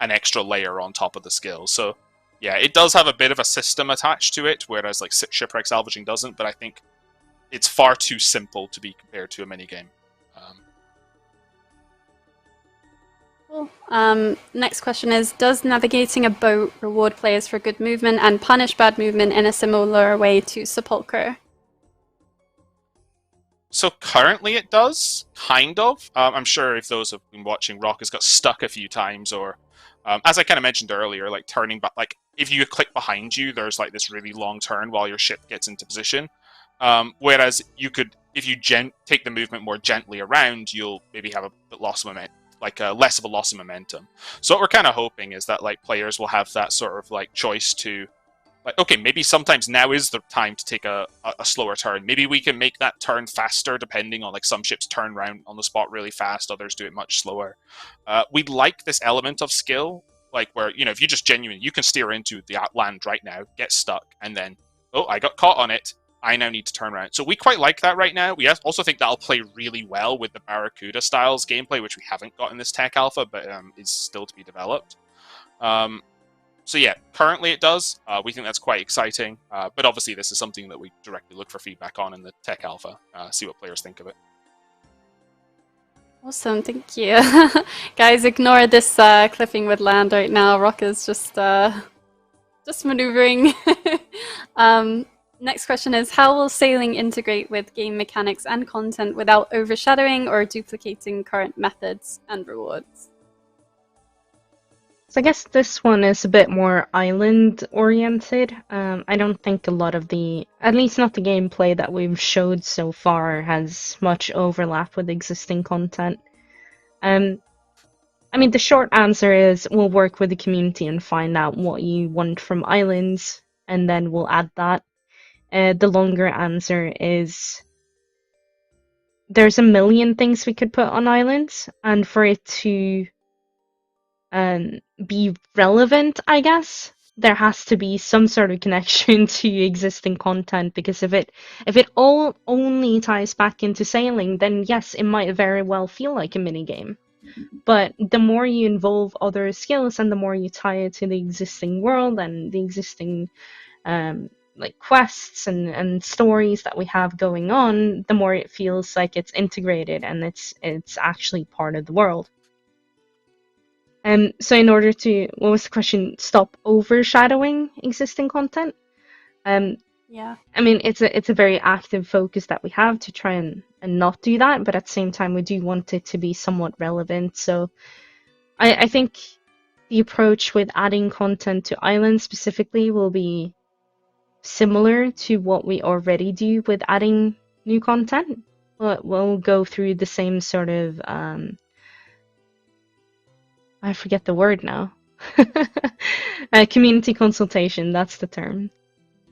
an extra layer on top of the skills. So yeah, it does have a bit of a system attached to it, whereas like Shipwreck Salvaging doesn't, but I think it's far too simple to be compared to a minigame. Cool. Next question is, does navigating a boat reward players for good movement and punish bad movement in a similar way to Sepulchre? So currently it does, kind of. I'm sure if those have been watching, Rock has got stuck a few times, or as I kind of mentioned earlier, like turning back, like if you click behind you, there's like this really long turn while your ship gets into position. Whereas you could, if you take the movement more gently around, you'll maybe have a bit loss of momentum, like less of a loss of momentum. So what we're kind of hoping is that like players will have that sort of like choice to, like, okay, maybe sometimes now is the time to take a slower turn. Maybe we can make that turn faster, depending on, like, some ships turn around on the spot really fast, others do it much slower. We'd like this element of skill, like where, you know, if you just genuinely, you can steer into the land right now, get stuck, and then, oh, I got caught on it, I now need to turn around. So we quite like that right now. We also think that'll play really well with the Barracuda styles gameplay, which we haven't got in this tech alpha, but is still to be developed. So yeah, currently it does. We think that's quite exciting, but obviously this is something that we directly look for feedback on in the tech alpha, see what players think of it. Awesome, thank you. Guys, ignore this clipping with land right now. Rock is just maneuvering. Next question is, how will sailing integrate with game mechanics and content without overshadowing or duplicating current methods and rewards? So I guess this one is a bit more island-oriented. I don't think a lot of at least not the gameplay that we've showed so far, has much overlap with existing content. I mean, the short answer is we'll work with the community and find out what you want from islands, and then we'll add that. The longer answer is there's a million things we could put on islands, and for it to be relevant, I guess, there has to be some sort of connection to existing content, because if it all only ties back into sailing, then yes, it might very well feel like a minigame. But the more you involve other skills and the more you tie it to the existing world and the existing like quests and stories that we have going on, the more it feels like it's integrated and it's actually part of the world. So in order to, what was the question? Stop overshadowing existing content? Yeah. I mean, it's a very active focus that we have to try and not do that, but at the same time, we do want it to be somewhat relevant. So I think the approach with adding content to islands specifically will be similar to what we already do with adding new content. We'll go through the same sort of I forget the word now. Community consultation, that's the term.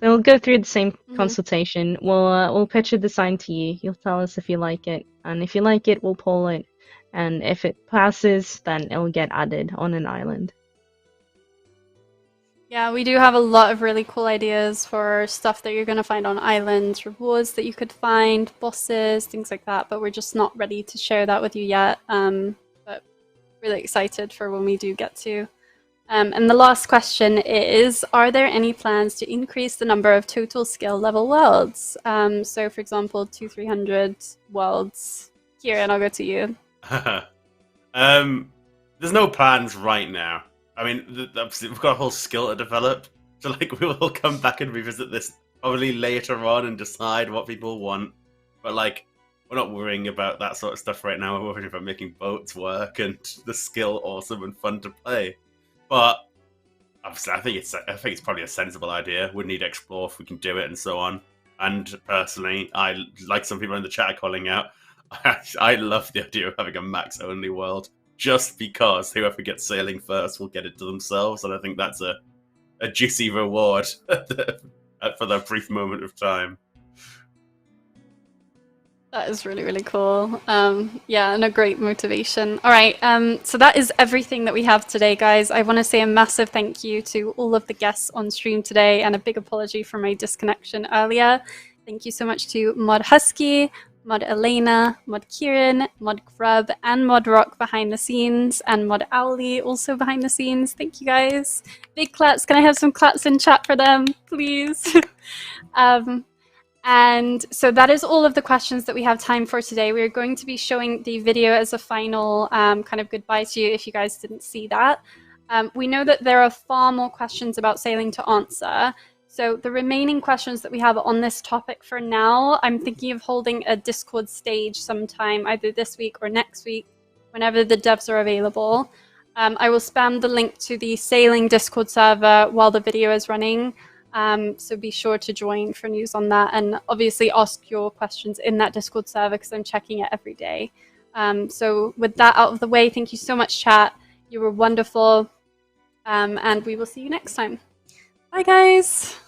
We'll go through the same consultation. We'll pitch a design to you. You'll tell us if you like it, and if you like it, we'll pull it. And if it passes, then it'll get added on an island. Yeah, we do have a lot of really cool ideas for stuff that you're going to find on islands, rewards that you could find, bosses, things like that, but we're just not ready to share that with you yet. But really excited for when we do get to. And the last question is, are there any plans to increase the number of total skill level worlds? So for example, 200-300 worlds. Kieran, I'll go to you. There's no plans right now. I mean, obviously we've got a whole skill to develop, so like we will come back and revisit this probably later on and decide what people want. But like, we're not worrying about that sort of stuff right now. We're worrying about making boats work and the skill awesome and fun to play. But obviously, I think it's probably a sensible idea. We need to explore if we can do it and so on. And personally, I like some people in the chat are calling out. I love the idea of having a max only world, just because whoever gets sailing first will get it to themselves, and I think that's a juicy reward for that brief moment of time. That is really, really cool. Yeah, and a great motivation. All right, so that is everything that we have today, guys. I want to say a massive thank you to all of the guests on stream today, and a big apology for my disconnection earlier. Thank you so much to Mod Husky, Mod Elena, Mod Kieran, Mod Grub, and Mod Rock behind the scenes, and Mod Owly also behind the scenes. Thank you, guys. Big claps. Can I have some claps in chat for them, please? And so that is all of the questions that we have time for today. We're going to be showing the video as a final kind of goodbye to you if you guys didn't see that. We know that there are far more questions about sailing to answer. So the remaining questions that we have on this topic for now, I'm thinking of holding a Discord stage sometime, either this week or next week, whenever the devs are available. I will spam the link to the sailing Discord server while the video is running. So be sure to join for news on that, and obviously ask your questions in that Discord server because I'm checking it every day. So with that out of the way, thank you so much, chat. You were wonderful, and we will see you next time. Bye, guys.